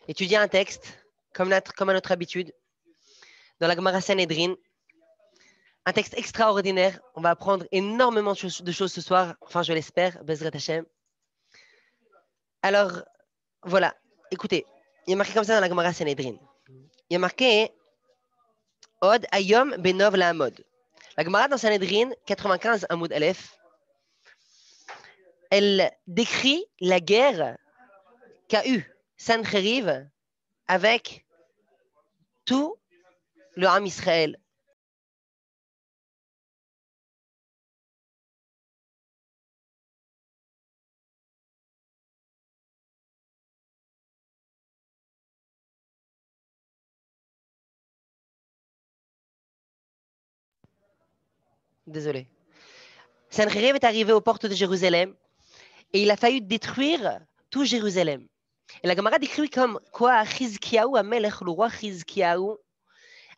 Étudier un texte, comme à notre habitude, dans la Gemara Sanhedrin. Un texte extraordinaire. On va apprendre énormément de choses ce soir. Enfin, je l'espère. Bezrat Hashem. Alors, voilà. Écoutez, il y a marqué comme ça dans la Gemara Sanhedrin. Il y a marqué Od Ayom Benov Lahamod. La Gemara dans Sanhedrin, 95 Amoud Aleph, elle décrit la guerre qu'a eue Sancheriv avec tout le Ham Israël. Désolé. Sancheriv est arrivé aux portes de Jérusalem et il a failli détruire tout Jérusalem. Et la Gemara décrit comme quoi Chizkiyahu, Amelech, le roi Chizkiyahu,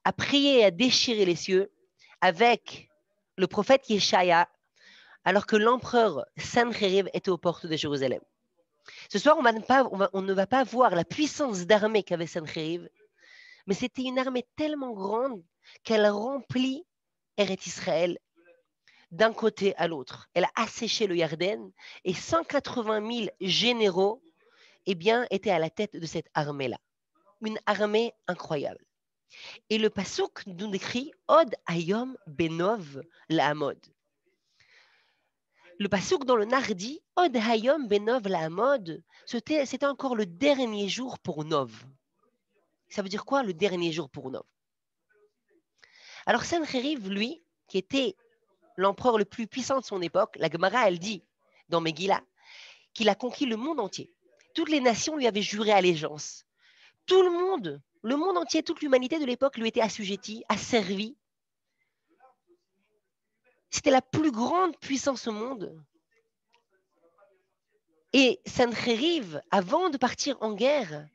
a prié et a déchiré les cieux avec le prophète Yeshaya, alors que l'empereur Sancheriv était aux portes de Jérusalem. Ce soir, on ne va pas voir la puissance d'armée qu'avait Sancheriv, mais c'était une armée tellement grande qu'elle remplit Eretz Israël d'un côté à l'autre. Elle a asséché le Yarden et 180 000 généraux étaient à la tête de cette armée-là. Une armée incroyable. Et le pasuk nous décrit Od Ayom Benov Lahamod. Le pasuk dans le Nardi, Od Hayom Benov Lahamod, c'était encore le dernier jour pour Nov. Ça veut dire quoi, le dernier jour pour Nov? Alors Sancheriv, lui, qui était l'empereur le plus puissant de son époque, la Gemara, elle dit dans Megillah, qu'il a conquis le monde entier. Toutes les nations lui avaient juré allégeance. Tout le monde entier, toute l'humanité de l'époque lui était assujettie, asservie. C'était la plus grande puissance au monde. Et Sancheriv, avant de partir en guerre,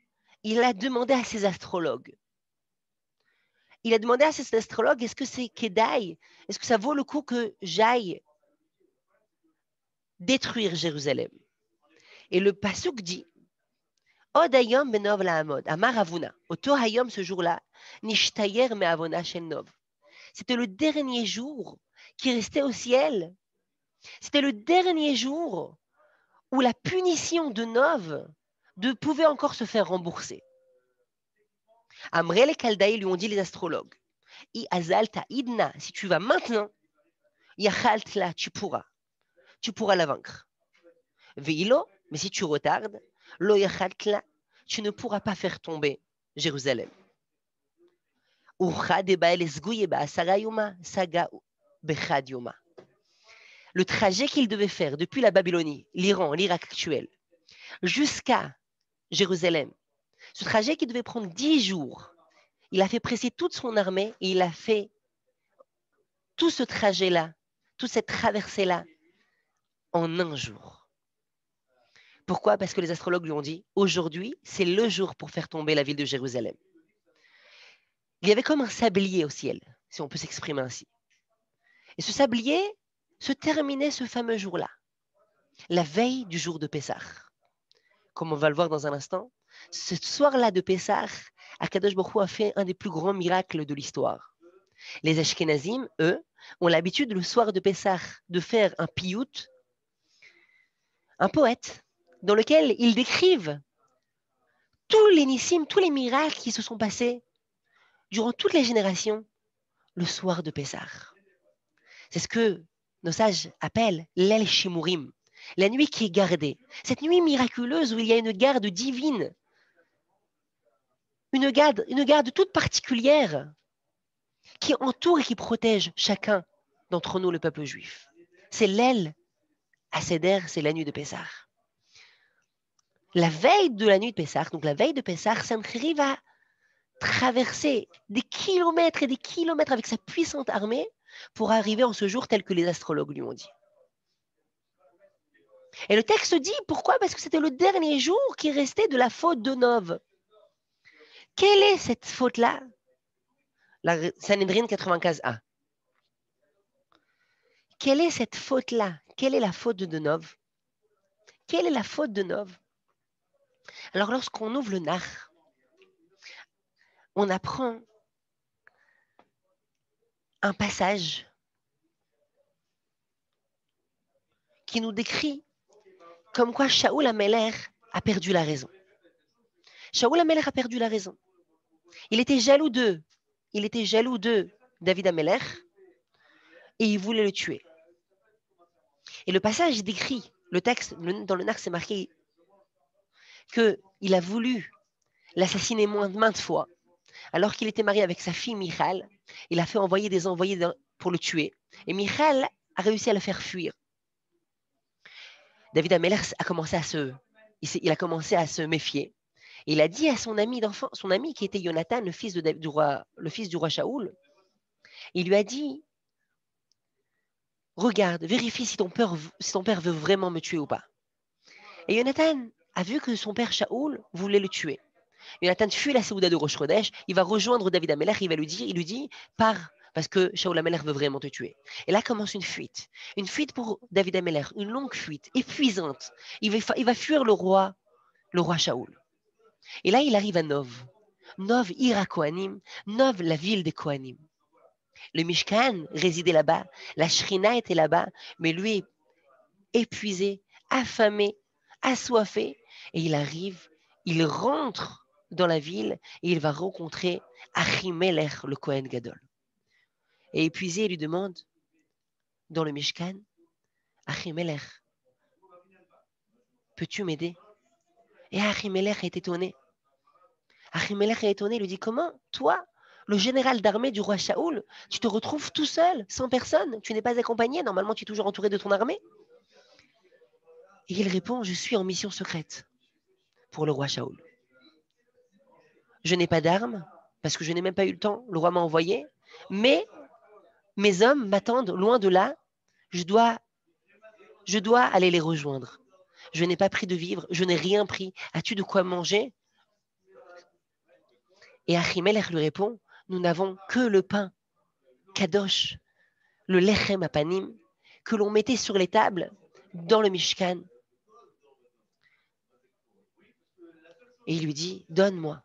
il a demandé à ses astrologues. Il a demandé à ses astrologues, est-ce que c'est Kedai? Est-ce que ça vaut le coup que j'aille détruire Jérusalem? Et le pasuk dit, Od Hayom Benov Lahamod, Amar Avuna, Oto Hayom ce jour-là, Nishtayer me Avona Shel Nov. C'était le dernier jour qui restait au ciel. C'était le dernier jour où la punition de Nov pouvait encore se faire rembourser. Amré les Kaldaïs lui ont dit les astrologues, I azalta idna, si tu vas maintenant, yachaltla, tu pourras la vaincre. Veilo, mais si tu retardes, lo yachaltla, tu ne pourras pas faire tomber Jérusalem. Urcha debael esguyeba sarayuma saga bechad yoma. Le trajet qu'il devait faire depuis la Babylonie, l'Iran, l'Irak actuel, jusqu'à Jérusalem, ce trajet qui devait prendre 10 jours, il a fait presser toute son armée et il a fait tout ce trajet-là, toute cette traversée-là, en un jour. Pourquoi? Parce que les astrologues lui ont dit, aujourd'hui, c'est le jour pour faire tomber la ville de Jérusalem. Il y avait comme un sablier au ciel, si on peut s'exprimer ainsi. Et ce sablier se terminait ce fameux jour-là, la veille du jour de Pessah. Comme on va le voir dans un instant, ce soir-là de Pessah, Akadosh Baruch Hu a fait un des plus grands miracles de l'histoire. Les Ashkenazim, eux, ont l'habitude le soir de Pessah de faire un piyut, un poète, dans lequel ils décrivent tous les nissim, tous les miracles qui se sont passés durant toutes les générations le soir de Pessah. C'est ce que nos sages appellent l'El Shimurim, la nuit qui est gardée. Cette nuit miraculeuse où il y a une garde divine, une garde toute particulière qui entoure et qui protège chacun d'entre nous, le peuple juif. C'est l'El Aseder, c'est la nuit de Pessah. La veille de la nuit de Pessah, donc la veille de Pessah, Sancheriv va traverser des kilomètres et des kilomètres avec sa puissante armée pour arriver en ce jour tel que les astrologues lui ont dit. Et le texte dit pourquoi? Parce que c'était le dernier jour qui restait de la faute de Nov. Quelle est cette faute-là? La Sanhedrin 95a. Quelle est cette faute-là? Quelle est la faute de Nov? Quelle est la faute de Nov? Alors, lorsqu'on ouvre le Nach, on apprend un passage qui nous décrit comme quoi Shaoul HaMelech a perdu la raison. Shaoul HaMelech a perdu la raison. Il était jaloux d'eux. Il était jaloux de David HaMelech et il voulait le tuer. Et le passage décrit, le texte, dans le Nach, c'est marqué qu'il a voulu l'assassiner maintes fois. Alors qu'il était marié avec sa fille Michal, il a fait envoyer des envoyés pour le tuer. Et Michal a réussi à le faire fuir. David HaMelech a commencé à se méfier. Et il a dit à son ami d'enfant, son ami qui était Jonathan, le fils du roi Shaoul, il lui a dit, regarde, vérifie si ton père veut vraiment me tuer ou pas. Et Jonathan a vu que son père Shaoul voulait le tuer. Jonathan fuit la Séouda de Rosh Chodesh, il va rejoindre David HaMelech, il lui dit, pars, parce que Shaoul HaMelech veut vraiment te tuer. Et là commence une fuite pour David HaMelech, une longue fuite, épuisante. Il va fuir le roi Shaoul. Et là, il arrive à Nov. Nov, Ira Kohanim, Nov, la ville des Kohanim. Le Mishkan résidait là-bas, la Shrina était là-bas, mais lui, épuisé, affamé, assoiffé, et il rentre dans la ville et il va rencontrer Achimelech, le Kohen Gadol. Et épuisé, il lui demande, dans le Mishkan, Achimelech, peux-tu m'aider? Et Achimelech est étonné. Achimelech est étonné, il lui dit, comment, toi, le général d'armée du roi Shaoul, tu te retrouves tout seul, sans personne, tu n'es pas accompagné, normalement tu es toujours entouré de ton armée? Et il répond, je suis en mission secrète pour le roi Shaoul. Je n'ai pas d'armes, parce que je n'ai même pas eu le temps, le roi m'a envoyé, mais mes hommes m'attendent loin de là, je dois aller les rejoindre. Je n'ai pas pris de vivres, je n'ai rien pris. As-tu de quoi manger? Et Achimelech lui répond, nous n'avons que le pain, kadosh, le lechem apanim, que l'on mettait sur les tables dans le Mishkan. Et il lui dit, donne-moi,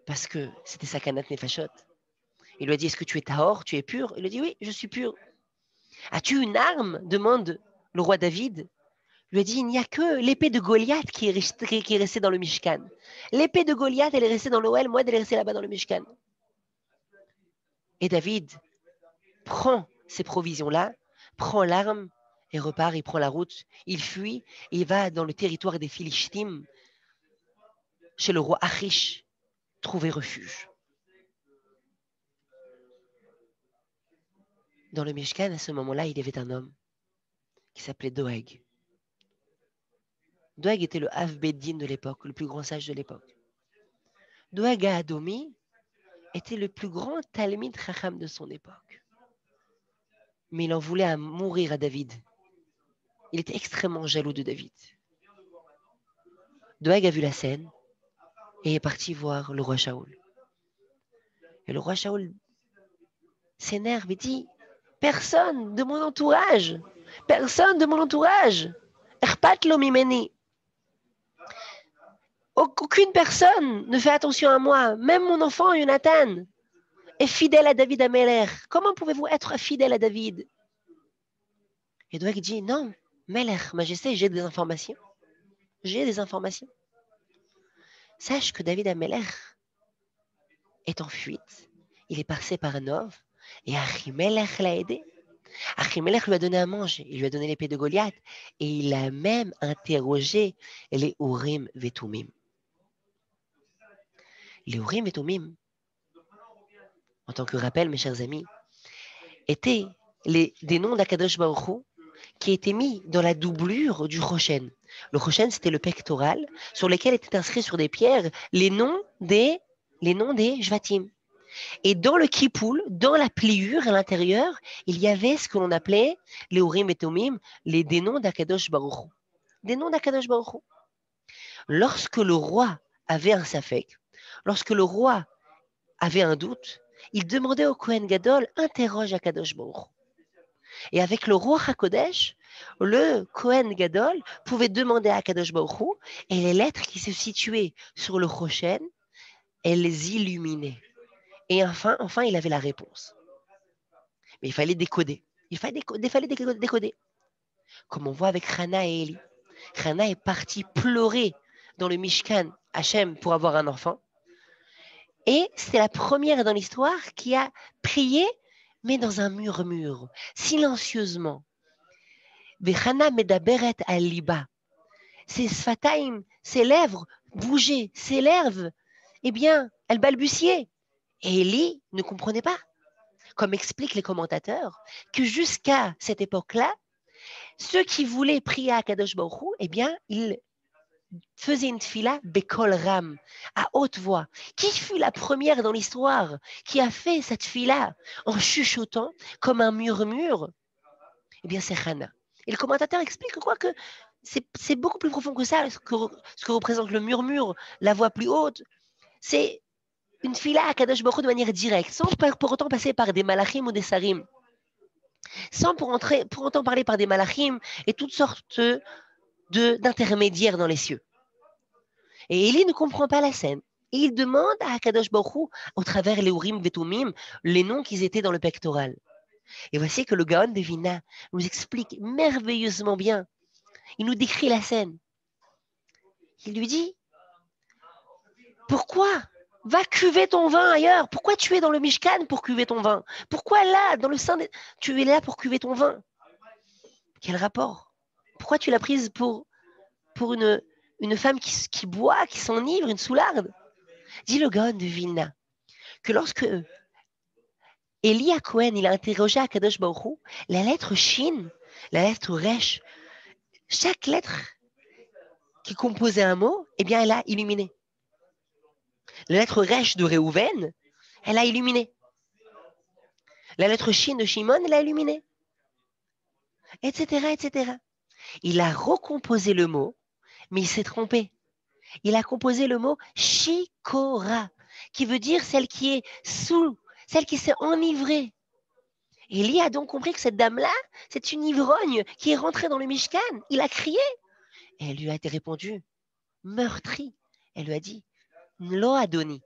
parce que c'était sa kanat nefashot. Il lui a dit, est-ce que tu es tahor, tu es pur? Il lui a dit, oui, je suis pur. As-tu une arme? Demande le roi David. Il lui a dit, il n'y a que l'épée de Goliath qui est restée dans le Mishkan. L'épée de Goliath, elle est restée dans l'Oel, moi, elle est restée là-bas dans le Mishkan. Et David prend ces provisions-là, prend l'arme et repart, il prend la route, il fuit, et il va dans le territoire des Philistines, chez le roi Achish, trouver refuge. Dans le Mishkan, à ce moment-là, il y avait un homme qui s'appelait Doeg. Doeg était le Av Beddin de l'époque, le plus grand sage de l'époque. Doeg à Adomi était le plus grand Talmid Chacham de son époque. Mais il en voulait à mourir à David. Il était extrêmement jaloux de David. Doeg a vu la scène et est parti voir le roi Shaoul. Et le roi Shaoul s'énerve et dit, personne de mon entourage, Erpat lo mimeni. Aucune personne ne fait attention à moi, même mon enfant Jonathan est fidèle à David HaMelech. Comment pouvez-vous être fidèle à David? Et Doeg dit, non, Melech, Majesté, j'ai des informations. Sache que David HaMelech est en fuite. Il est passé par Nov et Achimelech l'a aidé. Achimelech lui a donné à manger, il lui a donné l'épée de Goliath et il a même interrogé les Urim Vetumim. Les Urim Vetumim, en tant que rappel, mes chers amis, étaient des noms d'Akadosh Baruch Hu qui étaient mis dans la doublure du Rochen. Le Rochen, c'était le pectoral sur lequel étaient inscrits sur des pierres les noms des Jvatim. Et dans le Kippoul, dans la pliure à l'intérieur, il y avait ce que l'on appelait les Urim et Tumim, des noms d'Akadosh Baruch Hu. Des noms d'Akadosh Baruch Hu. Lorsque le roi avait un safek, lorsque le roi avait un doute, il demandait au Kohen Gadol, interroge Akadosh Baruch Hu. Et avec le roi HaKodesh, Le Kohen Gadol pouvait demander à Kadosh Baruch Hu, et les lettres qui se situaient sur le Rochen, elles les illuminaient. Et enfin, il avait la réponse. Mais il fallait décoder. Décoder. Comme on voit avec Hana et Eli. Hana est partie pleurer dans le Mishkan Hachem pour avoir un enfant. Et c'est la première dans l'histoire qui a prié, mais dans un murmure, silencieusement. Vechana medaberet al liba. Ses sfataim, ses lèvres bougeaient, ses lèvres, eh bien, elles balbutiaient. Et Élie ne comprenait pas, comme expliquent les commentateurs, que jusqu'à cette époque-là, ceux qui voulaient prier à Kadosh Baruch Hu, eh bien, ils faisaient une tfila bekol ram, à haute voix. Qui fut la première dans l'histoire qui a fait cette tfila en chuchotant comme un murmure? Eh bien, c'est Hana. Et le commentateur explique quoi que c'est beaucoup plus profond que ça, ce que représente le murmure, la voix plus haute. C'est une fila à Kadosh Baruch Hu de manière directe, sans pour autant passer par des malachim ou des sarim, sans pour autant parler par des malachim et toutes sortes d'intermédiaires dans les cieux. Et Élie ne comprend pas la scène. Et il demande à Kadosh Baruch Hu, au travers les Urim Vetumim, les noms qu'ils étaient dans le pectoral. Et voici que le Gaon de Vina nous explique merveilleusement bien. Il nous décrit la scène. Il lui dit, pourquoi va cuver ton vin ailleurs? Pourquoi tu es dans le Mishkan pour cuver ton vin? Pourquoi là, dans le sein, tu es là pour cuver ton vin? Quel rapport? Pourquoi tu l'as prise pour une femme qui boit, qui s'enivre, une soularde? Dit le Gaon de Vilna que lorsque Eli à Cohen, il a interrogé à Kadosh Baruch Hu, la lettre Shin, la lettre Resh, chaque lettre qui composait un mot, eh bien, elle a illuminé. La lettre Resh de Réhouven, elle a illuminé. La lettre Shin de Shimon, elle a illuminé. Etc., etc. Il a recomposé le mot, mais il s'est trompé. Il a composé le mot Shikora, qui veut dire celle qui est sous, celle qui s'est enivrée. Et Eli a donc compris que cette dame-là, c'est une ivrogne qui est rentrée dans le Mishkan. Il a crié. Et elle lui a été répondue, meurtrie. Elle lui a dit, Lo Adoni.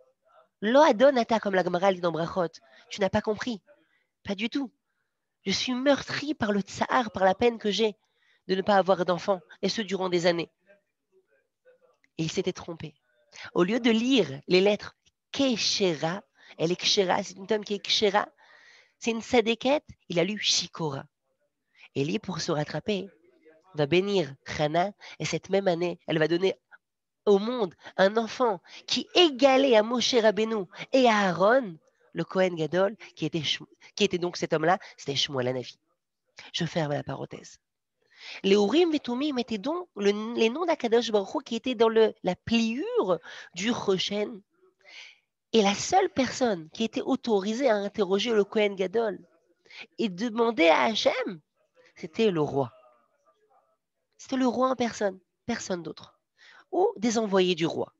Lo Adonata, comme la Gemara dit dans Brachot. Tu n'as pas compris. Pas du tout. Je suis meurtrie par le tsar, par la peine que j'ai de ne pas avoir d'enfant, et ce durant des années. Et il s'était trompé. Au lieu de lire les lettres Keshera, elle est Kshera, c'est une femme qui est Kshera, c'est une sadéquette, il a lu Shikora. Élie, pour se rattraper, va bénir Hana, et cette même année, elle va donner au monde un enfant qui égalait à Moshe Rabbeinu et à Aaron, le Kohen Gadol, qui était donc cet homme-là, c'était Shmuel Hanavi. Je ferme la parenthèse. Les Urim et Tumim étaient donc les noms d'Akadosh Baruch Hu qui étaient dans la pliure du Rochen. Et la seule personne qui était autorisée à interroger le Kohen Gadol et demander à Hachem, c'était le roi. C'était le roi en personne, personne d'autre. Ou des envoyés du roi.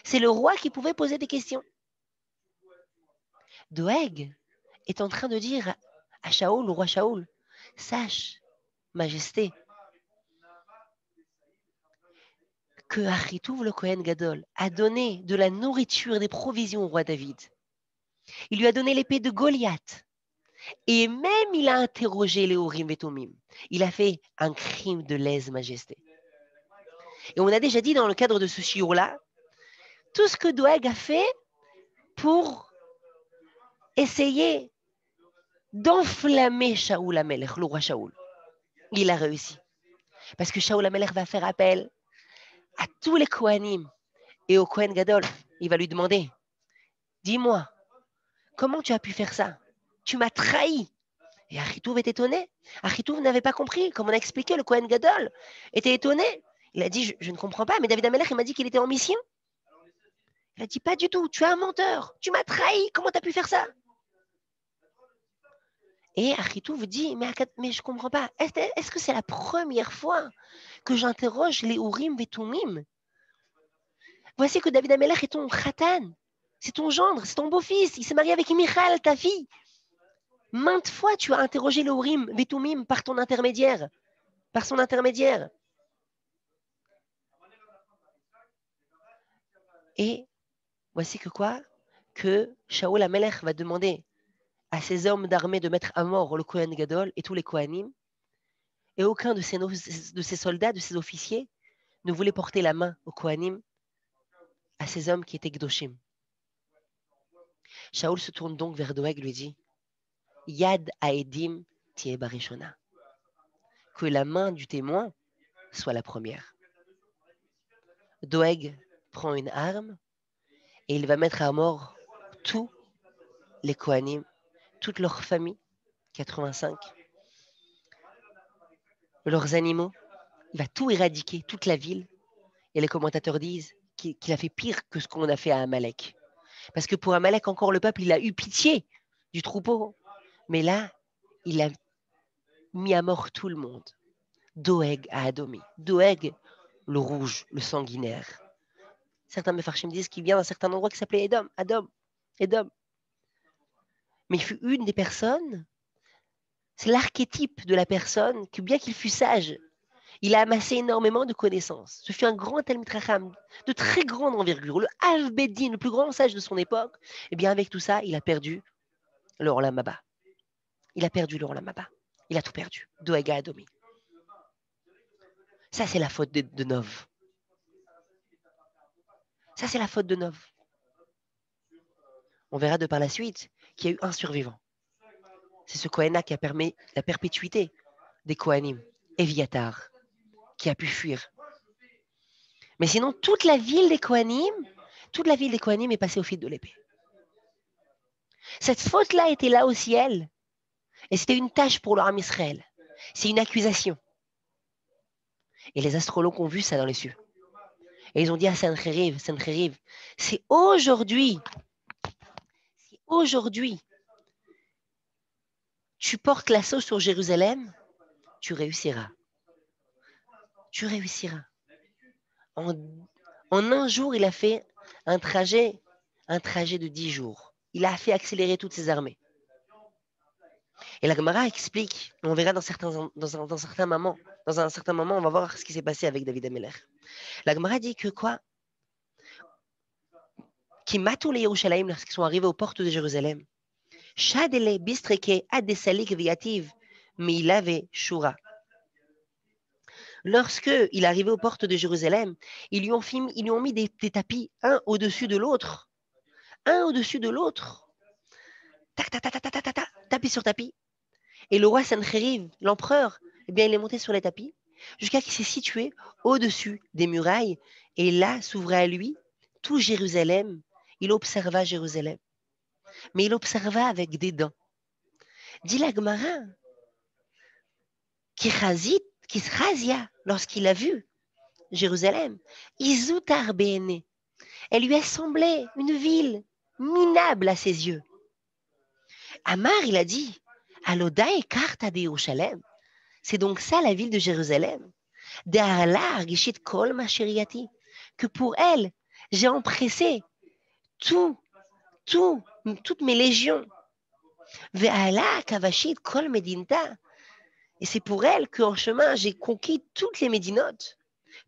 C'est le roi qui pouvait poser des questions. Doeg est en train de dire à Shaoul, le roi Shaoul, sache, majesté, que Achitouv le Kohen Gadol a donné de la nourriture, des provisions au roi David. Il lui a donné l'épée de Goliath. Et même il a interrogé les Urim et Tumim. Il a fait un crime de lèse-majesté. Et on a déjà dit dans le cadre de ce shiur-là, tout ce que Doeg a fait pour essayer d'enflammer Shaoul Amelech, le roi Shaoul. Il a réussi. Parce que Shaoul Amelech va faire appel à tous les Kohanim et au Kohen Gadol. Il va lui demander, dis-moi, comment tu as pu faire ça? Tu m'as trahi. Et Achitouv est étonné. Achitouv n'avait pas compris. Comme on a expliqué, le Kohen Gadol était étonné. Il a dit, je ne comprends pas, mais David Amelech, il m'a dit qu'il était en mission. Il a dit, pas du tout, tu es un menteur. Tu m'as trahi. Comment tu as pu faire ça? Et Achitouv dit, mais je ne comprends pas. Est-ce que c'est la première fois que j'interroge les Urim et Tumim? Voici que David Amelech est ton khatan. C'est ton gendre, c'est ton beau-fils. Il s'est marié avec Michal, ta fille. Maintes fois, tu as interrogé le Urim et Tumim par ton intermédiaire. par son intermédiaire. Et voici que quoi? Que Shaoul Amelech va demander à ses hommes d'armée de mettre à mort le Kohen Gadol et tous les Kohanim, et aucun de ces soldats, de ces officiers, ne voulait porter la main aux Kohanim, à ces hommes qui étaient Gdoshim. Shaoul se tourne donc vers Doeg et lui dit Yad Haedim Tieh Barishona. Que la main du témoin soit la première. Doeg prend une arme et il va mettre à mort tous les Kohanim, toute leur famille, 85, leurs animaux. Il va tout éradiquer, toute la ville. Et les commentateurs disent qu'il a fait pire que ce qu'on a fait à Amalek. Parce que pour Amalek, encore le peuple, il a eu pitié du troupeau. Mais là, il a mis à mort tout le monde. Doeg à Adomi. Doeg, le rouge, le sanguinaire. Certains Mefarshim disent qu'il vient d'un certain endroit qui s'appelait Edom. Mais il fut une des personnes, c'est l'archétype de la personne que bien qu'il fût sage, il a amassé énormément de connaissances. Ce fut un grand Talmid Chacham de très grande envergure, le Av Beddin, le plus grand sage de son époque. Et bien avec tout ça, il a perdu le Olam Haba. Il a perdu le Olam Haba. Il a tout perdu. Doeg à Adomi. Ça, c'est la faute de Nov. Ça, c'est la faute de Nov. On verra de par la suite qu'il y a eu un survivant. C'est ce Kohéna qui a permis la perpétuité des Kohanim, Eviatar, qui a pu fuir. Mais sinon, toute la ville des Kohanim est passée au fil de l'épée. Cette faute-là était là au ciel, et c'était une tâche pour le Ham Israël. C'est une accusation. Et les astrologues ont vu ça dans les cieux. Et ils ont dit à Sancheriv, c'est aujourd'hui, tu portes l'assaut sur Jérusalem, tu réussiras. Tu réussiras. En un jour, il a fait un trajet de 10 jours. Il a fait accélérer toutes ses armées. Et la Gemara explique, on verra dans un certain moment, on va voir ce qui s'est passé avec David Amelech. La Gemara dit que quoi? Qui matou les Yerushalayim lorsqu'ils sont arrivés aux portes de Jérusalem. Shadele bistreke adesalik viativ meilave shura. Lorsque il est arrivé aux portes de Jérusalem, ils lui ont mis des tapis un au-dessus de l'autre. Tapis sur tapis. Et le roi Sancheriv, l'empereur, eh bien, il est monté sur les tapis jusqu'à ce qu'il s'est situé au-dessus des murailles. Et là s'ouvrait à lui tout Jérusalem. Il observa Jérusalem. Mais il observa avec des dents. Dit la Gemara, qui razia lorsqu'il a vu Jérusalem, Izutar Béné. Elle lui a semblé une ville minable à ses yeux. Amar, il a dit, Aloda et Karta de Yerushalem. C'est donc ça la ville de Jérusalem. Que pour elle, j'ai empressé toutes mes légions. Et c'est pour elle qu'en chemin, j'ai conquis toutes les médinotes,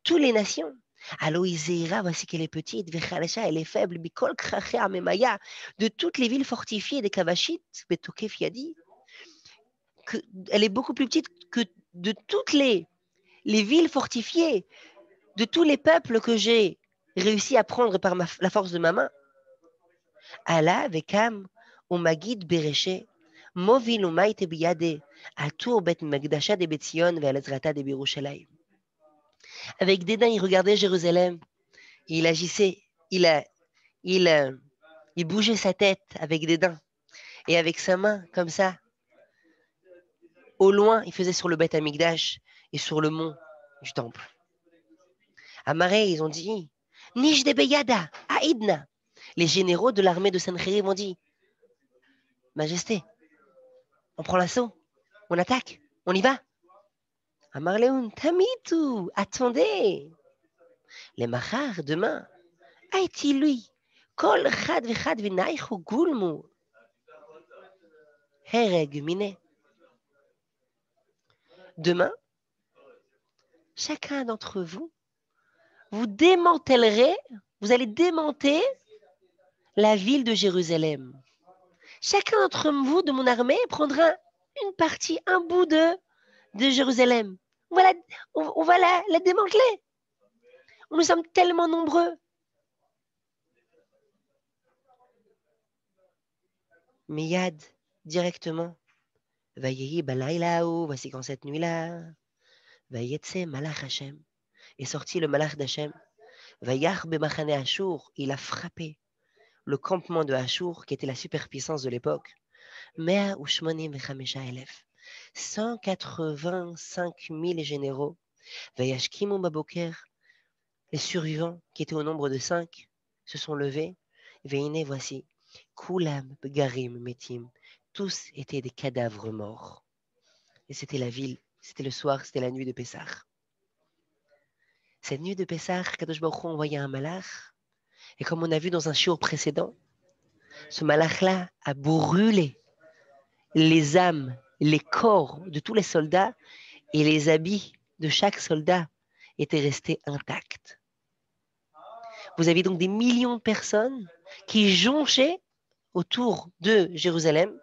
toutes les nations. Allo Iséira, voici qu'elle est petite, Vechalesha, elle est faible, Bikol Krachea Memaya, de toutes les villes fortifiées des Kavashit, Betokef Yadi, elle est beaucoup plus petite que de toutes les villes fortifiées, de tous les peuples que j'ai réussi à prendre par la force de ma main. Allah, Vekam, Omagid Bereché, Movil Umaite Biyade, Atour Bet Magdasha de Betzion, Ve'alezrata de Birushalayim. Avec dédain, il regardait Jérusalem. Il agissait, il bougeait sa tête avec dédain. Et avec sa main, comme ça, au loin, il faisait sur le Beth Amikdash et sur le mont du temple. À Maré, ils ont dit Nish de Beyada, Aïdna. Les généraux de l'armée de Sancheriv ont dit Majesté, on prend l'assaut, on attaque, on y va. Amarleun, Tamitu, attendez. Les Machar, demain, Aïti lui, Kol Chad Vechad Vinaichu Gulmu. Hereg Mine. Demain, chacun d'entre vous, vous démantèlerez, vous allez démonter la ville de Jérusalem. Chacun d'entre vous de mon armée prendra une partie, un bout de Jérusalem. On va la démanteler. Nous sommes tellement nombreux. Miyad, directement. Vayehi balaylaou, voici qu'en cette nuit-là, Vayetse malach Hashem, est sorti le malach d'Hashem. Vayach bemachane Ashur, il a frappé le campement de Ashur, qui était la superpuissance de l'époque. 185 000 généraux. Vayashkimu baboker, les survivants, qui étaient au nombre de 5, se sont levés. Veine, voici, kulam begarim metim, tous étaient des cadavres morts. Et c'était la ville, c'était le soir, c'était la nuit de Pessah. Cette nuit de Pessah, Kadosh Baruch Hu envoyait un malach. Et comme on a vu dans un shiur précédent, ce malach-là a brûlé les âmes, les corps de tous les soldats et les habits de chaque soldat étaient restés intacts. Vous avez donc des millions de personnes qui jonchaient autour de Jérusalem.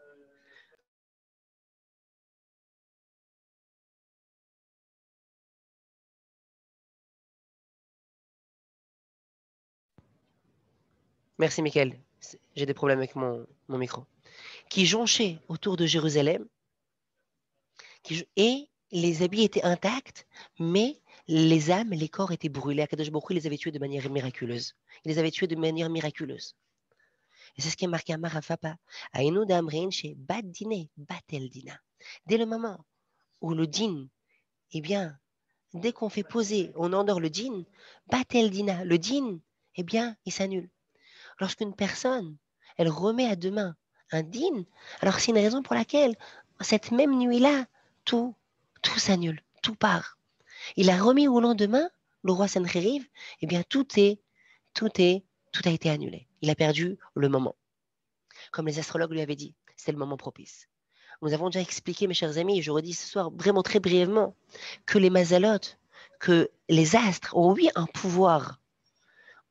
Merci, Michael. J'ai des problèmes avec mon micro. Qui jonchaient autour de Jérusalem et les habits étaient intacts, mais les âmes, les corps étaient brûlés. Akadosh Baruch Hu les avait tués de manière miraculeuse. Il les avait tués de manière miraculeuse. Et c'est ce qui est marqué à Marafapa. Aïnou d'Amrin chez Bad Dine, Batel Dina. Dès le moment où le din, eh bien, dès qu'on fait poser, on endort le din, Batel Dina, le din, eh bien, il s'annule. Lorsqu'une personne, elle remet à demain un din, alors c'est une raison pour laquelle, cette même nuit-là, tout s'annule, tout part. Il a remis au lendemain, le roi Sencheriv, eh bien, tout a été annulé. Il a perdu le moment. Comme les astrologues lui avaient dit, c'était le moment propice. Nous avons déjà expliqué, mes chers amis, et je redis ce soir vraiment très brièvement, que les mazalotes, que les astres ont eu un pouvoir,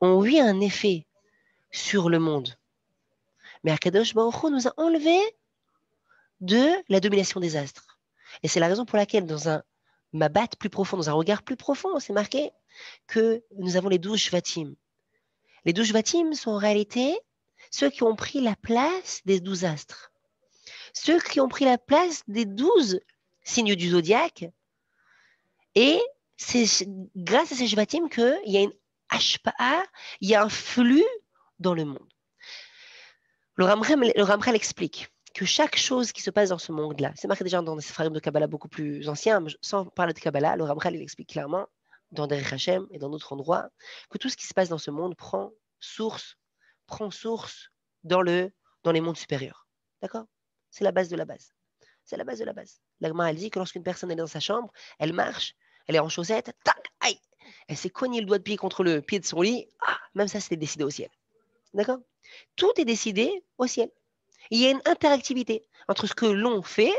ont eu un effet sur le monde. Mais Akadosh Baruch Hu nous a enlevé de la domination des astres. Et c'est la raison pour laquelle, dans un mabat plus profond, dans un regard plus profond, c'est marqué que nous avons les 12 Shvatim. Les 12 Shvatim sont en réalité ceux qui ont pris la place des 12 astres. Ceux qui ont pris la place des 12 signes du zodiaque. Et c'est grâce à ces Shvatim qu'il y a une hashpa'a, il y a un flux dans le monde. Le Ramchal explique que chaque chose qui se passe dans ce monde-là, c'est marqué déjà dans des Sefarim de Kabbalah beaucoup plus anciens, mais sans parler de Kabbalah, le Ramchal il explique clairement dans Derech Hashem et dans d'autres endroits que tout ce qui se passe dans ce monde prend source dans les mondes supérieurs. D'accord? C'est la base de la base. C'est la base de la base. L'Agma, elle dit que lorsqu'une personne est dans sa chambre, elle marche, elle est en chaussettes, tac, aïe, elle s'est cognée le doigt de pied contre le pied de son lit, même ça c'était décidé au ciel. D'accord? Tout est décidé au ciel. Il y a une interactivité entre ce que l'on fait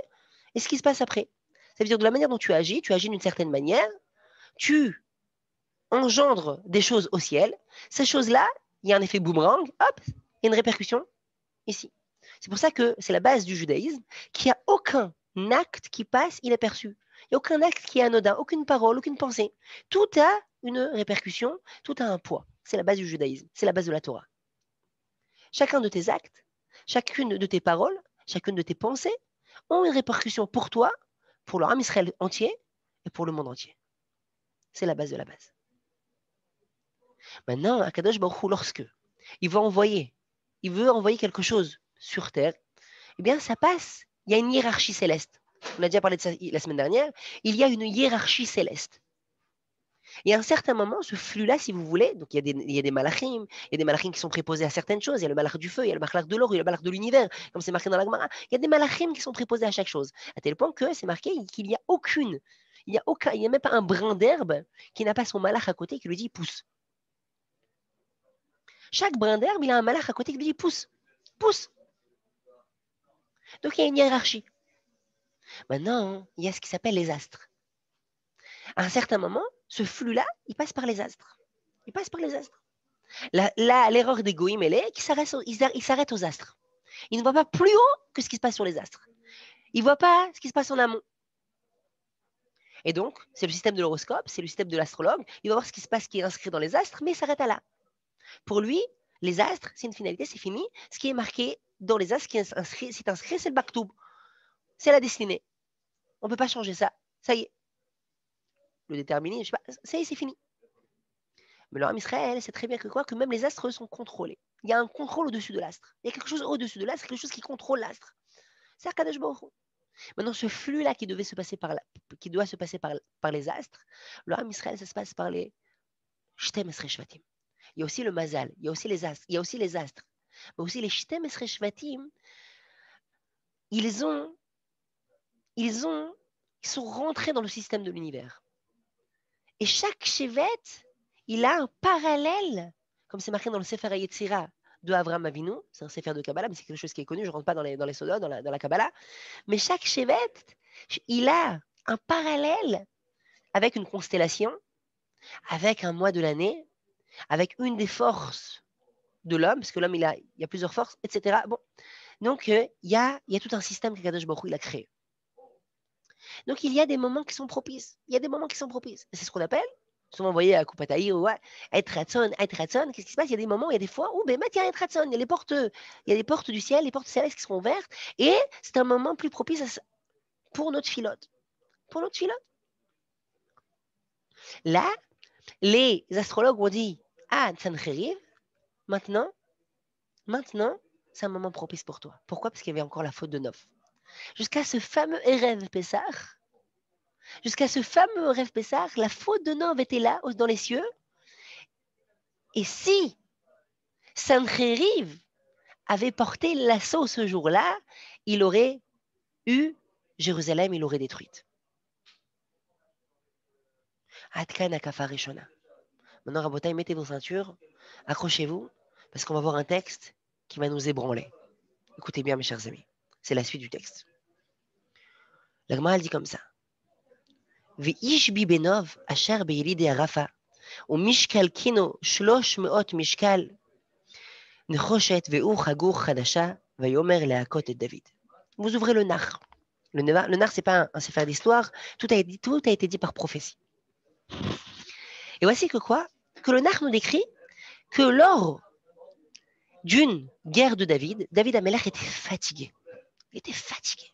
et ce qui se passe après. Ça veut dire de la manière dont tu agis d'une certaine manière, tu engendres des choses au ciel. Ces choses-là, il y a un effet boomerang, hop, il y a une répercussion ici. C'est pour ça que c'est la base du judaïsme, qu'il n'y a aucun acte qui passe inaperçu. Il n'y a aucun acte qui est anodin, aucune parole, aucune pensée. Tout a une répercussion, tout a un poids. C'est la base du judaïsme, c'est la base de la Torah. Chacun de tes actes, chacune de tes paroles, chacune de tes pensées ont une répercussion pour toi, pour le Ham Israël entier et pour le monde entier. C'est la base de la base. Maintenant, Akadosh Baruch Hu, lorsque il veut envoyer quelque chose sur terre, eh bien, ça passe. Il y a une hiérarchie céleste. On a déjà parlé de ça la semaine dernière. Il y a une hiérarchie céleste. Et à un certain moment, ce flux-là, si vous voulez, donc il y a des malachim, il y a des malachim qui sont préposés à certaines choses. Il y a le malach du feu, il y a le malach de l'or, il y a le malach de l'univers, comme c'est marqué dans la Gemara. Il y a des malachim qui sont préposés à chaque chose. À tel point que c'est marqué qu'il n'y a il n'y a même pas un brin d'herbe qui n'a pas son malach à côté qui lui dit pousse. Chaque brin d'herbe, il a un malach à côté qui lui dit pousse, pousse. Donc il y a une hiérarchie. Maintenant, il y a ce qui s'appelle les astres. À un certain moment, ce flux-là, il passe par les astres. Il passe par les astres. L'erreur des goïms, elle est qu'ils s'arrêtent aux astres. Ils ne voient pas plus haut que ce qui se passe sur les astres. Ils ne voient pas ce qui se passe en amont. Et donc, c'est le système de l'horoscope, c'est le système de l'astrologue. Il va voir ce qui se passe, qui est inscrit dans les astres, mais il s'arrête à là. Pour lui, les astres, c'est une finalité, c'est fini. Ce qui est marqué dans les astres, c'est inscrit, c'est le baktoub. C'est la destinée. On ne peut pas changer ça. Ça y est. Le déterminé, je sais pas, ça y est, c'est fini. Mais l'homme Israël sait très bien que quoi? Que même les astres sont contrôlés. Il y a un contrôle au-dessus de l'astre. Il y a quelque chose au-dessus de l'astre, quelque chose qui contrôle l'astre. C'est Akadosh Baruch Hu. Maintenant, ce flux-là qui doit se passer par les astres, l'homme Israël, ça se passe par les Shtem Esrei Shvatim. Il y a aussi le Mazal, il y a aussi les astres, mais aussi les Shtem Esrei Shvatim, ils sont rentrés dans le système de l'univers. Et chaque Shevet, il a un parallèle, comme c'est marqué dans le Sefer HaYetzira de Avraham Avinu, c'est un Sefer de Kabbalah, mais c'est quelque chose qui est connu, je ne rentre pas dans les sodas, dans la Kabbalah, mais chaque Shevet, il a un parallèle avec une constellation, avec un mois de l'année, avec une des forces de l'homme, parce que l'homme, il y a plusieurs forces, etc. Bon. Donc, il y a tout un système que Kadosh Baruch Hu, il a créé. Donc, il y a des moments qui sont propices. C'est ce qu'on appelle, souvent, vous voyez, à Kupataï, être ratson, qu'est-ce qui se passe? Il y a des moments, il y a des fois où, ben, il y a être ratson, il y a les portes du ciel, les portes célestes qui seront ouvertes, et c'est un moment plus propice pour notre filote. Là, les astrologues ont dit, ah, Tsancheriv, maintenant, c'est un moment propice pour toi. Pourquoi? Parce qu'il y avait encore la faute de Nov. Jusqu'à ce fameux Erev Pessah, la faute de Nov était là, dans les cieux. Et si Sancheriv avait porté l'assaut ce jour-là, il aurait eu Jérusalem, il l'aurait détruite. Adkan Akafa Rishona. Maintenant, Rabotai, mettez vos ceintures, accrochez-vous, parce qu'on va voir un texte qui va nous ébranler. Écoutez bien, mes chers amis. C'est la suite du texte. La Gemara, elle dit comme ça. Ve'ish bi benov asher be'yilide arafa, u'mishkal kino 300 mishkal nechoshet ve'u chagur chadasha vayomer le'akot et David. Vous ouvrez le Nar. Le Nar, c'est pas un sefer d'histoire. Tout a été dit par prophétie. Et voici que quoi? Que le Nar nous décrit que lors d'une guerre de David Amelach était fatigué. Il était fatigué.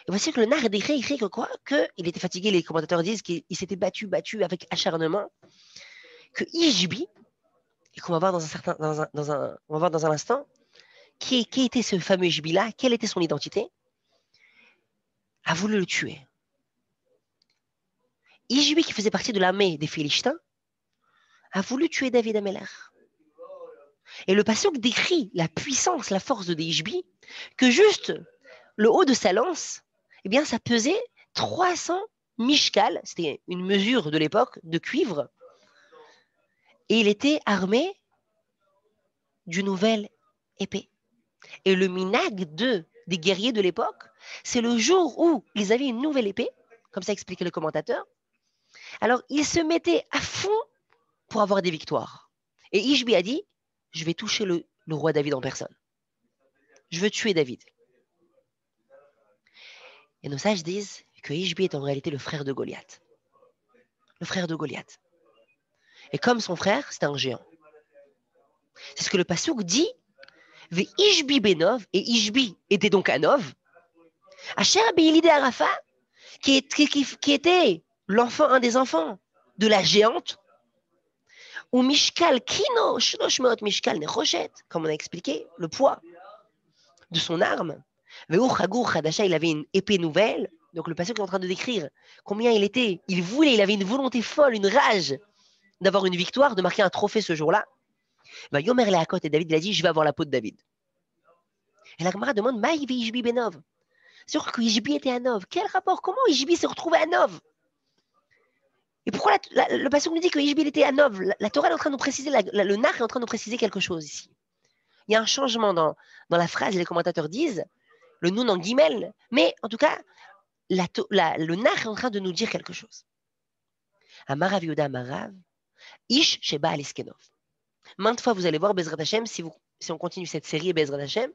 Et voici que le Nar décrit que quoi? Qu'il était fatigué, les commentateurs disent qu'il s'était battu avec acharnement, que Ishbi, et qu'on va voir on va voir dans un instant, qui était ce fameux Ishbi-là, quelle était son identité, a voulu le tuer. Ishbi, qui faisait partie de l'armée des Philistins, a voulu tuer David Amelach. Et le pasuk décrit la puissance, la force de Ishbi, que juste le haut de sa lance, eh bien, ça pesait 300 mishkal, c'était une mesure de l'époque, de cuivre, et il était armé d'une nouvelle épée. Et le minag des guerriers de l'époque, c'est le jour où ils avaient une nouvelle épée, comme ça expliquait le commentateur, alors ils se mettaient à fond pour avoir des victoires. Et Ishbi a dit, je vais toucher le roi David en personne. Je veux tuer David. Et nos sages disent que Ishbi est en réalité le frère de Goliath. Le frère de Goliath. Et comme son frère, c'était un géant. C'est ce que le Passouk dit. Ve Ishbi benov, et Ishbi était donc un Nov. Asher be'ilide Arafa, qui était un des enfants de la géante. Ou Mishkal Kino, Shloshmeot Mishkal Nechoshet, comme on a expliqué, le poids de son arme. Ve'u Chagur Chadasha, il avait une épée nouvelle. Donc le Passouk est en train de décrire combien il avait une volonté folle, une rage d'avoir une victoire, de marquer un trophée ce jour-là. Bah, Yomer Leakot, et David, il a dit, je vais avoir la peau de David. Et la Gemara demande, Maïvi Ishbi Benov. C'est sûr que Ishbi était un Nov. Quel rapport? Comment Ishbi s'est retrouvé un Nov? Et pourquoi le Passouk nous dit que Ishbi était un Nov? La Torah est en train de nous préciser, le Nar est en train de nous préciser quelque chose ici. Il y a un changement dans la phrase, les commentateurs disent, le Nun en guimel, mais en tout cas, le Nar est en train de nous dire quelque chose. Amar Rav Yehuda Amar Rav, Ish Sheba Aliskenov. Maintes fois, vous allez voir, Bezrat Hashem, si on continue cette série, Bezrat Hashem,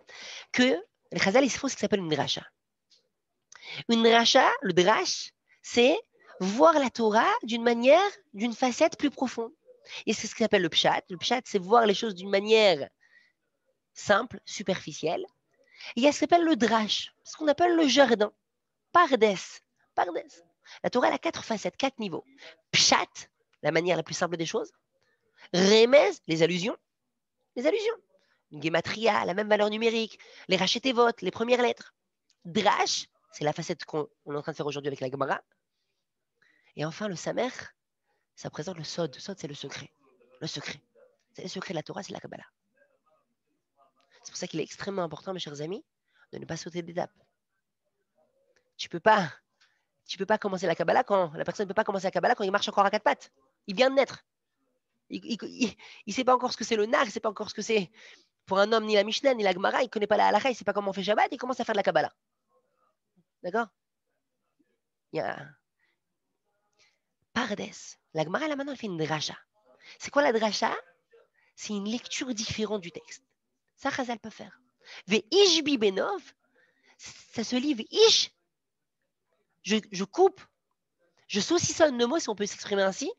que les Chazal, ils font ce qui s'appelle une dracha. Une dracha, le drash, c'est voir la Torah d'une manière, d'une facette plus profonde. Et c'est ce qu'on appelle le pshat. Le pshat, c'est voir les choses d'une manière simple, superficielle. Et il y a ce qu'on appelle le drash, ce qu'on appelle le jardin. Pardes. Pardes. La Torah, elle a 4 facettes, 4 niveaux. Pshat, la manière la plus simple des choses. Remez, les allusions. Les allusions. Une gematria, la même valeur numérique. Les rachetevot, les premières lettres. Drash, c'est la facette qu'on est en train de faire aujourd'hui avec la Gemara. Et enfin, le samer, ça présente le sod. Le sod, c'est le secret. Le secret. C'est le secret de la Torah, c'est la Kabbalah. C'est pour ça qu'il est extrêmement important, mes chers amis, de ne pas sauter d'étape. Tu peux pas commencer la Kabbalah quand la personne ne peut pas commencer la Kabbalah quand il marche encore à 4 pattes. Il vient de naître. Il ne sait pas encore ce que c'est le nar, il ne sait pas encore ce que c'est pour un homme, ni la Mishnah, ni la Gemara, il ne connaît pas la halakha, il ne sait pas comment on fait Shabbat, il commence à faire de la Kabbalah. D'accord? Il y a Pardes. La Gemara, là, maintenant, elle fait une dracha. C'est quoi la dracha? C'est une lecture différente du texte. Ça, Chazal peut faire. Ve'ish bi benov, ça se lit ve'ish. Je coupe, je saucissonne le mot, si on peut s'exprimer ainsi.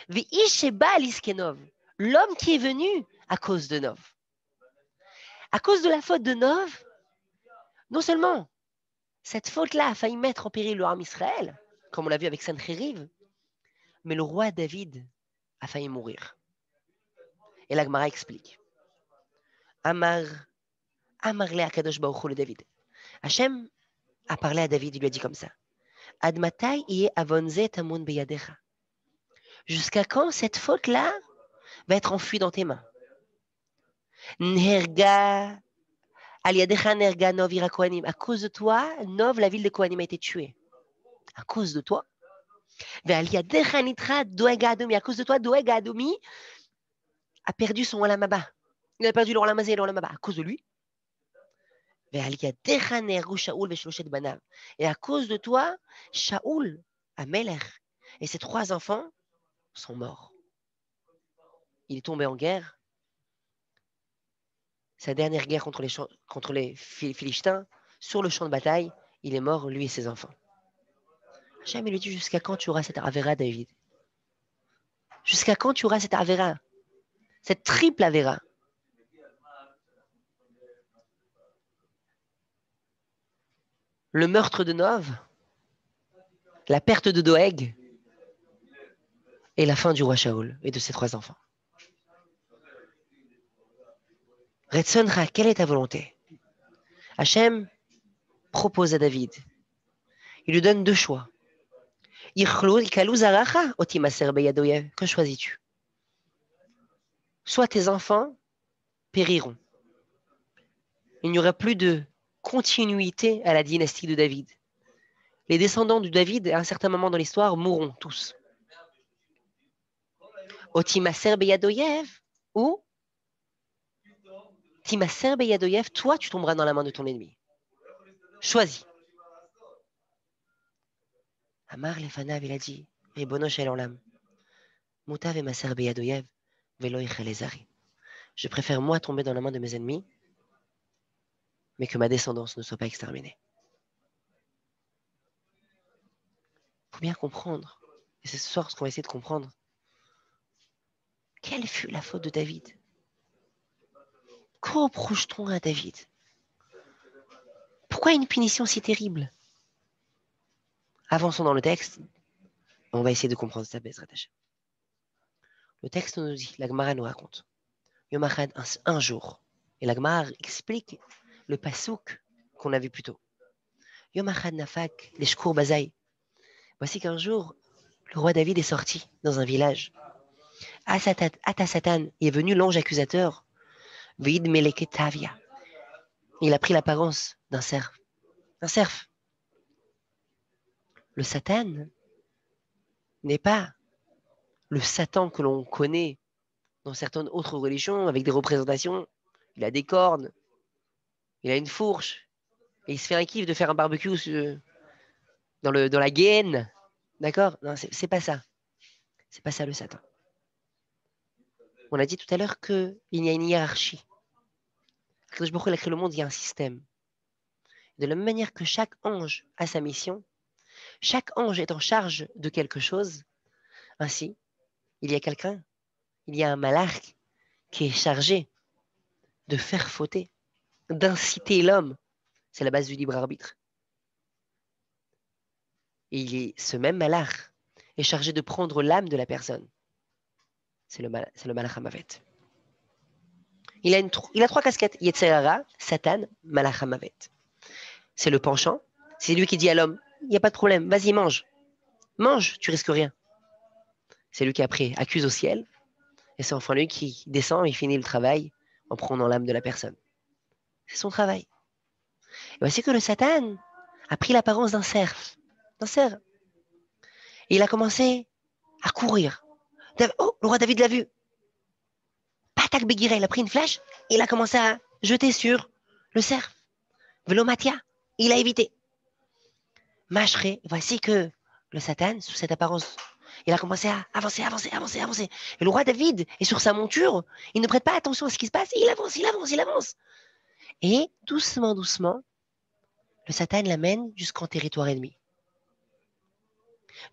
Ve'ish sheba liskenov, l'homme qui est venu à cause de Nov. À cause de la faute de Nov, non seulement cette faute-là a failli mettre en péril le Ham Israël, comme on l'a vu avec Sancheriv, mais le roi David a failli mourir. Et la Gemara explique. Amar le Akadosh Baruch Hu le David. Hachem a parlé à David, il lui a dit comme ça. Ad matai iye avonze tamun beyadecha. Jusqu'à quand cette faute-là va être enfuie dans tes mains? Nerga aliadecha nerga Nov ira Kohanim. À cause de toi, Nov, la ville de Kohanim, a été tuée. À cause de toi. Ve'aliadecha nitra doeg adomi. À cause de toi, doeg adomi a perdu son olam haba. Il a perdu l'olam hazé et l'olam haba. À cause de lui. Et à cause de toi, Shaoul, Amelech, et ses 3 enfants sont morts. Il est tombé en guerre. Sa dernière guerre contre les Philistins, sur le champ de bataille, il est mort, lui et ses enfants. Hachem lui dit, jusqu'à quand tu auras cette Avera, David? Jusqu'à quand tu auras cette Avera? Cette triple Avera? Le meurtre de Nov, la perte de Doeg et la fin du roi Shaoul et de ses 3 enfants. Retzonra, quelle est ta volonté? Hachem propose à David. Il lui donne 2 choix. Que choisis-tu? Soit tes enfants périront. Il n'y aura plus de continuité à la dynastie de David. Les descendants de David, à un certain moment dans l'histoire, mourront tous. Otimaser beyadoyev, ou Timaser beyadoyev, toi tu tomberas dans la main de ton ennemi. Choisis. Amar lefanav, il a dit, Ribono shel olam, mutav emaser beyadoyev, velo yichelezari. Je préfère moi tomber dans la main de mes ennemis, mais que ma descendance ne soit pas exterminée. Il faut bien comprendre, et c'est ce soir ce qu'on va essayer de comprendre. Quelle fut la faute de David? Que reproche-t-on à David? Pourquoi une punition si terrible? Avançons dans le texte. On va essayer de comprendre ça, Bezrat Hashem. Le texte nous dit, la Gemara nous raconte. Yom Echad, un jour. Et la Gemara explique le pasouk qu'on a vu plus tôt. Yom Echad nafak, les shkour bazaï. Voici qu'un jour, le roi David est sorti dans un village. Ata Satan, il est venu l'ange accusateur. Vid meleketavia. Il a pris l'apparence d'un cerf. Un cerf. Le Satan n'est pas le Satan que l'on connaît dans certaines autres religions avec des représentations. Il a des cornes, il a une fourche, et il se fait un kiff de faire un barbecue dans la gaine. D'accord? Non, c'est pas ça. C'est pas ça le Satan. On a dit tout à l'heure qu'il y a une hiérarchie. Quand je a créé le monde, il y a un système. De la même manière que chaque ange a sa mission, chaque ange est en charge de quelque chose. Ainsi, il y a quelqu'un, il y a un malach qui est chargé de faire fauter, d'inciter l'homme. C'est la base du libre arbitre. Et ce même malach est chargé de prendre l'âme de la personne. C'est le malach Hamavet. Il a trois casquettes. Yetzer Hara, Satan, malach Hamavet. C'est le penchant. C'est lui qui dit à l'homme, il n'y a pas de problème, vas-y, mange. Mange, tu risques rien. C'est lui qui après accuse au ciel. Et c'est enfin lui qui descend et finit le travail en prenant l'âme de la personne. C'est son travail. Et voici que le Satan a pris l'apparence d'un cerf. Et il a commencé à courir. Oh, le roi David l'a vu. Patak Begira, il a pris une flèche et il a commencé à jeter sur le cerf. Velomatia, il a évité. Mâcheré, voici que le Satan, sous cette apparence, il a commencé à avancer. Et le roi David est sur sa monture, il ne prête pas attention à ce qui se passe, et il avance. Et doucement, le Satan l'amène jusqu'en territoire ennemi.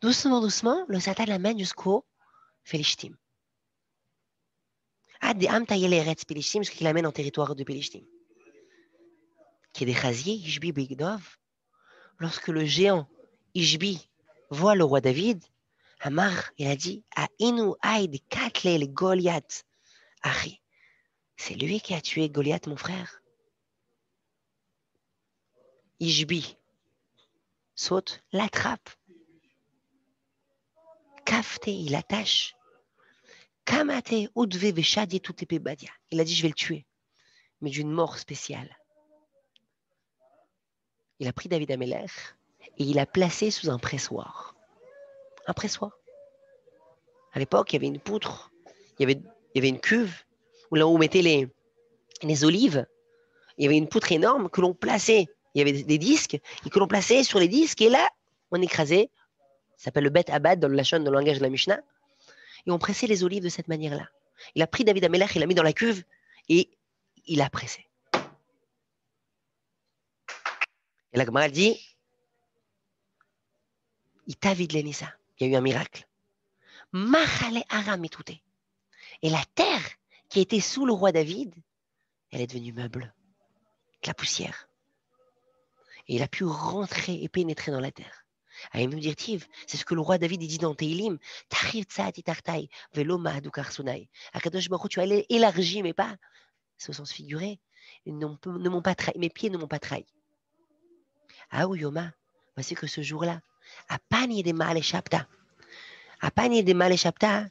Doucement, le Satan l'amène jusqu'au Philistime. Jusqu'à qu'il l'amène en territoire de Philistime. Lorsque le géant Ishbi voit le roi David, Amar, il a dit, Goliath. C'est lui qui a tué Goliath, mon frère. Ishbi saute, l'attrape. Kafte, il attache. Kamate, Udve, Veshadi, Tutepe Badia. Il a dit, je vais le tuer, mais d'une mort spéciale. Il a pris David Ameller et il l'a placé sous un pressoir. Un pressoir. À l'époque, il y avait une poutre, il y avait une cuve où là où on mettait les olives. Il y avait une poutre énorme que l'on plaçait. Il y avait des disques et que l'on plaçait sur les disques et là, on écrasait. Ça s'appelle le Bet Abad dans le Lachon, dans le langage de la Mishnah. Et on pressait les olives de cette manière-là. Il a pris David Ameller, il l'a mis dans la cuve et il a pressé. Et la Gemara dit, il t'a vide l'Enissa. Il y a eu un miracle. Machale Aram et tout. Et la terre qui était sous le roi David, elle est devenue meuble, de la poussière. Et il a pu rentrer et pénétrer dans la terre. C'est ce que le roi David dit dans Teilim. Akadosh Baruch Hu, tu allais élargir mes pas. C'est au sens figuré. Ne m'ont pas trahi. Mes pieds ne m'ont pas trahi. Ah oui, Yoma, voici que ce jour-là, à Panier des Maale Shabta. À Panier des Maale Shabta,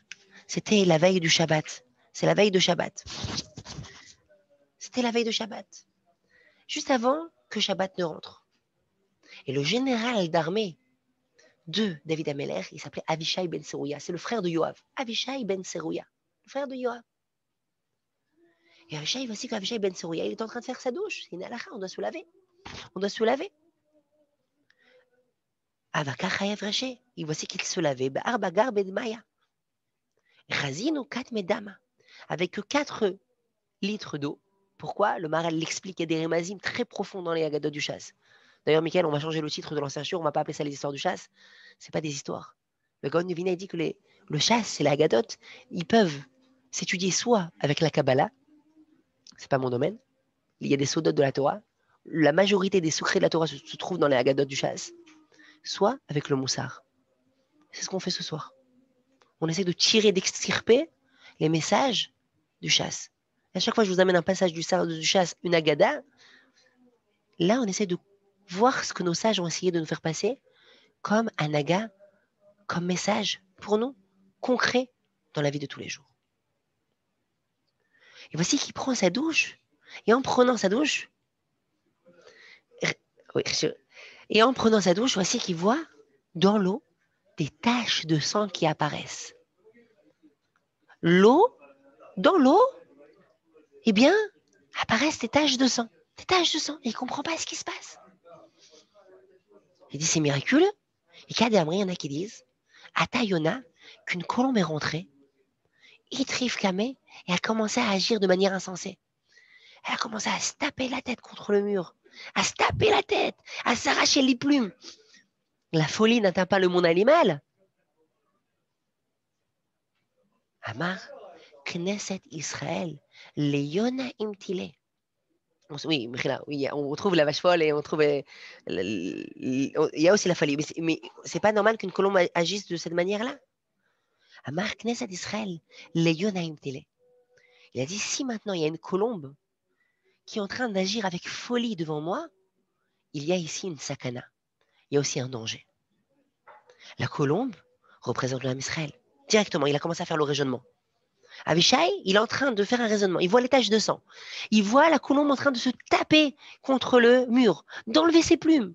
c'était la veille du Shabbat. C'est la veille de Shabbat. C'était la veille de Shabbat. Juste avant que Shabbat ne rentre. Et le général d'armée de David Ameller, il s'appelait Avishai ben Serouya. C'est le frère de Yoav. Avishai ben Serouya, le frère de Yoav. Et Avishai, voici qu'Avishai ben Serouya, il est en train de faire sa douche. C'est une halakha, on doit se laver. Avakar Hayev Reché. Et voici qu'il se lavait. Arbagar ben Maya. Razino kat medama. Avec 4 litres d'eau. Pourquoi? Le Maral l'explique, il y a des rémazim très profonds dans les Haggadot du chasse. D'ailleurs, Michael, on va changer le titre de l'ancien shiur, on ne va pas appeler ça les histoires du chasse. Ce n'est pas des histoires. Le Gaon Yevina dit que le chasse et la Haggadot, ils peuvent s'étudier soit avec la Kabbalah, ce n'est pas mon domaine, il y a des sodot de la Torah, la majorité des secrets de la Torah se trouvent dans les Haggadot du chasse, soit avec le Moussar. C'est ce qu'on fait ce soir. On essaie de tirer, d'extirper les messages du chasse. À chaque fois que je vous amène un passage du chasse, une Haggadah, là, on essaie de voir ce que nos sages ont essayé de nous faire passer comme un aga, comme message pour nous, concret dans la vie de tous les jours. Et voici qu'il prend sa douche, et en prenant sa douche, voici qu'il voit dans l'eau des taches de sang qui apparaissent. Dans l'eau, eh bien, apparaissent des taches de sang. Et il ne comprend pas ce qui se passe. Il dit, c'est miraculeux. Et il y en a qui disent, Ata Yona, qu'une colombe est rentrée, Itrif Kamé, et a commencé à agir de manière insensée. Elle a commencé à se taper la tête contre le mur, à se taper la tête, à s'arracher les plumes. La folie n'atteint pas le monde animal. Amar, Knesset Israël, Léona Imtile. Oui, oui, on trouve la vache folle et on trouve. Il y a aussi la folie. Mais c'est pas normal qu'une colombe agisse de cette manière-là. Amar Knesset Israël, Léona Imtile. Il a dit si maintenant il y a une colombe qui est en train d'agir avec folie devant moi, il y a ici une sakana. Il y a aussi un danger. La colombe représente l'âme Israël. Directement, il a commencé à faire le raisonnement. Avishai, il est en train de faire un raisonnement. Il voit les taches de sang. Il voit la colombe en train de se taper contre le mur, d'enlever ses plumes.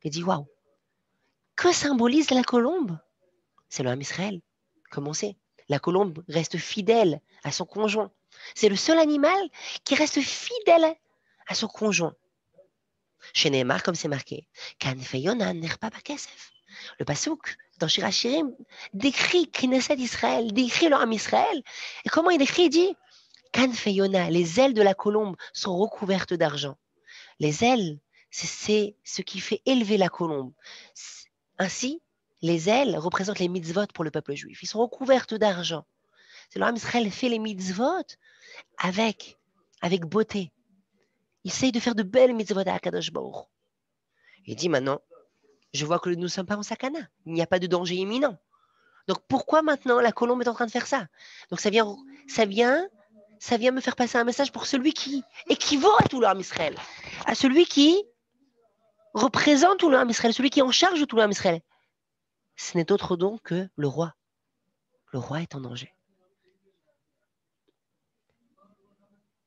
Il dit waouh, que symbolise la colombe? C'est l'âme Israël. Comme on sait, la colombe reste fidèle à son conjoint. C'est le seul animal qui reste fidèle à son conjoint. Chez Neymar, comme c'est marqué, le pasouk dans Shir Hashirim décrit Knesset Israël, décrit l'âme Israël. Et comment il décrit? Il dit Kanfeyona, les ailes de la colombe sont recouvertes d'argent. Les ailes, c'est ce qui fait élever la colombe. Ainsi, les ailes représentent les mitzvot pour le peuple juif. Ils sont recouvertes d'argent. C'est l'âme Israël fait les mitzvot avec beauté. Il essaye de faire de belles mitzvot à Akadosh Baruch. Il dit maintenant, je vois que nous ne sommes pas en sakana. Il n'y a pas de danger imminent. Donc pourquoi maintenant la colombe est en train de faire ça? Donc ça vient me faire passer un message pour celui qui équivaut à tout l'âme Israël, à celui qui représente tout l'âme Israël, celui qui est en charge de tout l'âme Israël. Ce n'est autre donc que le roi. Le roi est en danger.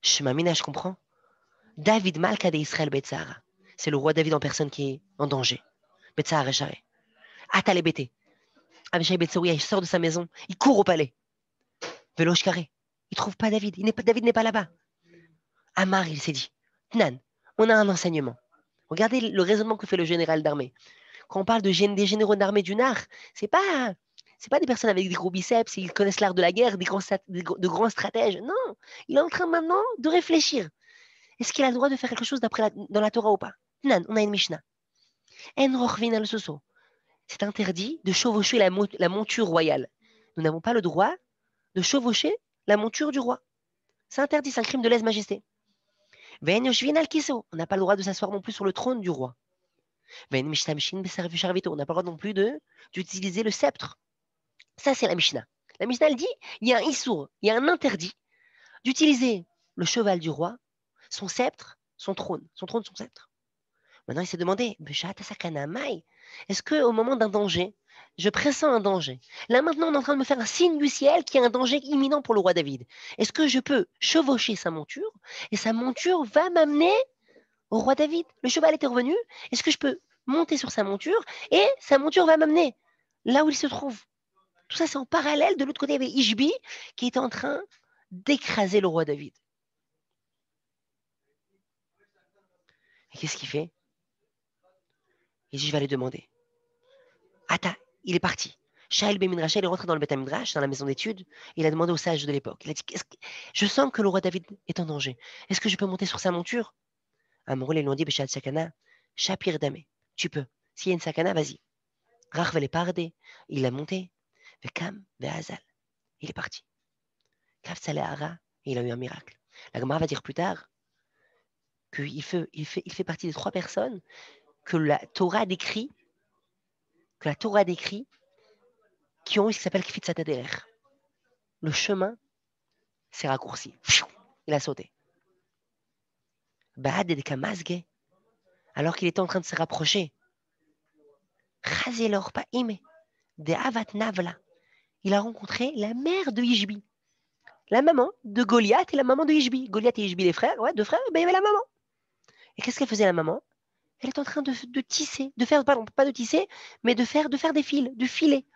Je comprends. David Malka de Israël Betzara. C'est le roi David en personne qui est en danger. Betzara Echaré. Atale Bété. Abishai Betsaoui, il sort de sa maison, il court au palais. Velosh carré. Il ne trouve pas David. David n'est pas là-bas. Amar, il s'est dit, Tnan, on a un enseignement. Regardez le raisonnement que fait le général d'armée. Quand on parle des généraux d'armée du Nar, c'est pas des personnes avec des gros biceps, ils connaissent l'art de la guerre, de grands stratèges. Non, il est en train maintenant de réfléchir. Est-ce qu'il a le droit de faire quelque chose dans la Torah ou pas? Tnan, on a une Mishnah. En rochvin al soso. C'est interdit de chevaucher la monture royale. Nous n'avons pas le droit de chevaucher la monture du roi. C'est interdit, c'est un crime de lèse-majesté. On n'a pas le droit de s'asseoir non plus sur le trône du roi. On n'a pas le droit non plus d'utiliser le sceptre. Ça, c'est la Mishnah. La Mishnah, elle dit, il y a un issour, il y a un interdit d'utiliser le cheval du roi, son sceptre, son trône, son sceptre. Maintenant, il s'est demandé, est-ce qu'au moment d'un danger, je pressens un danger? Là, maintenant, on est en train de me faire un signe du ciel qu'il y a un danger imminent pour le roi David. Est-ce que je peux chevaucher sa monture et sa monture va m'amener au roi David? Le cheval était revenu. Est-ce que je peux monter sur sa monture et sa monture va m'amener là où il se trouve? Tout ça, c'est en parallèle. De l'autre côté, il y avait Ishbi qui était en train d'écraser le roi David. Et qu'est-ce qu'il fait? Il dit, je vais aller demander. Attends, il est parti. Shael Ben Midrash, il est rentré dans le Beth Midrash, dans la maison d'études. Il a demandé aux sages de l'époque. Il a dit, je sens que le roi David est en danger. Est-ce que je peux monter sur sa monture? Amorul, ils lui ont dit, Béchad Sakana, Shapir Dame, tu peux. S'il y a une Sakana, vas-y. Rachvel Parde, il l'a monté. Vekam, Veazal. Il est parti. Kafsale Hara, il a eu un miracle. La Gemara va dire plus tard qu'il fait partie des 3 personnes que la Torah décrit, qui ont eu ce qui s'appelle Kfitsat Aderer. Le chemin s'est raccourci. Il a sauté. Baad et Kamazge, alors qu'il était en train de se rapprocher. Chazelor Paime, de Avat Navla. Il a rencontré la mère de Ishbi. La maman de Goliath et la maman de Ishbi. Goliath et Ishbi, les frères, ouais, 2 frères, ben il y avait la maman. Et qu'est-ce qu'elle faisait la maman? Elle est en train de tisser, pardon, pas de tisser, mais de faire des fils, de filer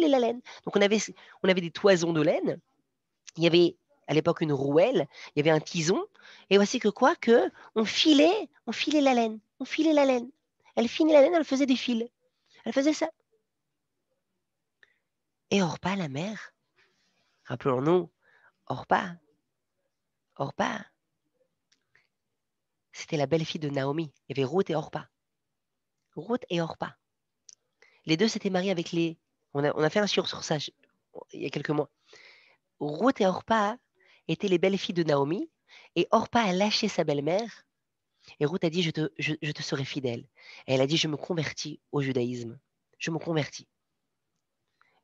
la laine. Donc on avait des toisons de laine. Il y avait à l'époque une rouelle, il y avait un tison, et voici que on filait la laine, Elle filait la laine, elle faisait des fils. Elle faisait ça. Et Orpa, la mère, rappelons-nous, Orpa, c'était la belle-fille de Naomi. Il y avait Ruth et Orpa. Ruth et Orpa. Les deux s'étaient mariés avec les... On a fait un sur ça il y a quelques mois. Ruth et Orpa étaient les belles-filles de Naomi. Et Orpa a lâché sa belle-mère. Et Ruth a dit, je te serai fidèle. Et elle a dit, je me convertis au judaïsme. Je me convertis.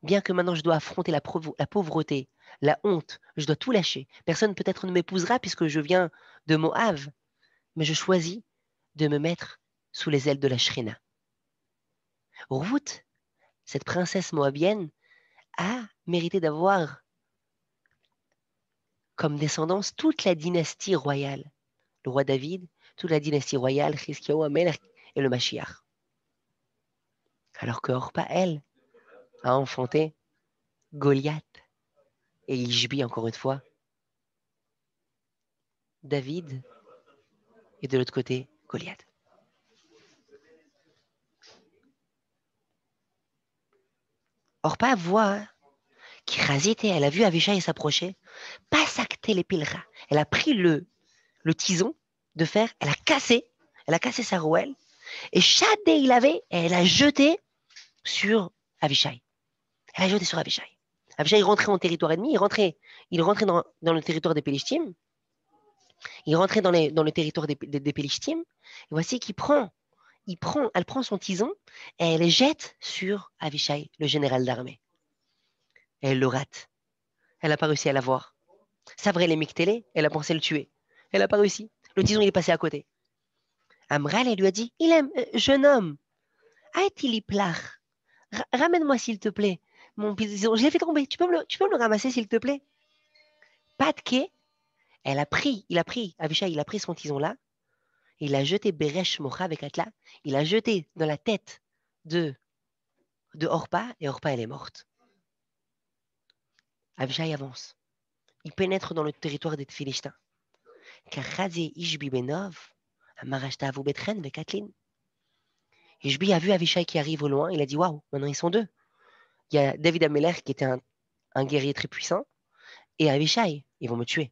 Bien que maintenant je dois affronter la pauvreté, la honte, je dois tout lâcher. Personne peut-être ne m'épousera puisque je viens de Moab. Mais je choisis de me mettre sous les ailes de la Shrina. Ruth, cette princesse moabienne, a mérité d'avoir comme descendance toute la dynastie royale. Le roi David, toute la dynastie royale, Chizkiyahu Amelech et le Mashiach. Alors que Orpa, elle, a enfanté Goliath et Ishbi, encore une fois, David, et de l'autre côté, Goliath. Orpa voit qu'Irazité, elle a vu Avishai s'approcher, pas sacté les pilra. Elle a pris le tison de fer, elle a cassé sa rouelle, et Shadé il avait, elle a jeté sur Avishai. Elle a jeté sur Avishai. Avishai rentrait en territoire ennemi, il rentrait dans le territoire des Pélishtim, il rentrait dans le territoire des Pélishtim, et voici elle prend son tison, et elle le jette sur Avishai, le général d'armée. Et elle le rate. Elle n'a pas réussi à l'avoir. Savré les Miktélé, elle a pensé le tuer. Elle n'a pas réussi. Le tison, il est passé à côté. Amral, elle lui a dit, jeune homme, a-t-il plach? Ramène-moi s'il te plaît. Mon tison, je l'ai fait tomber. Tu peux me le ramasser s'il te plaît? Patke, Avishai, il a pris son tison là, il a jeté Beresh Mocha avec Atla, il a jeté dans la tête de Orpa, et Orpa, elle est morte. Avishai avance. Il pénètre dans le territoire des Philistins. Ishbi a vu Avishai qui arrive au loin, il a dit waouh, maintenant ils sont deux. Il y a David Amelech qui était un guerrier très puissant, et Avishai, ils vont me tuer.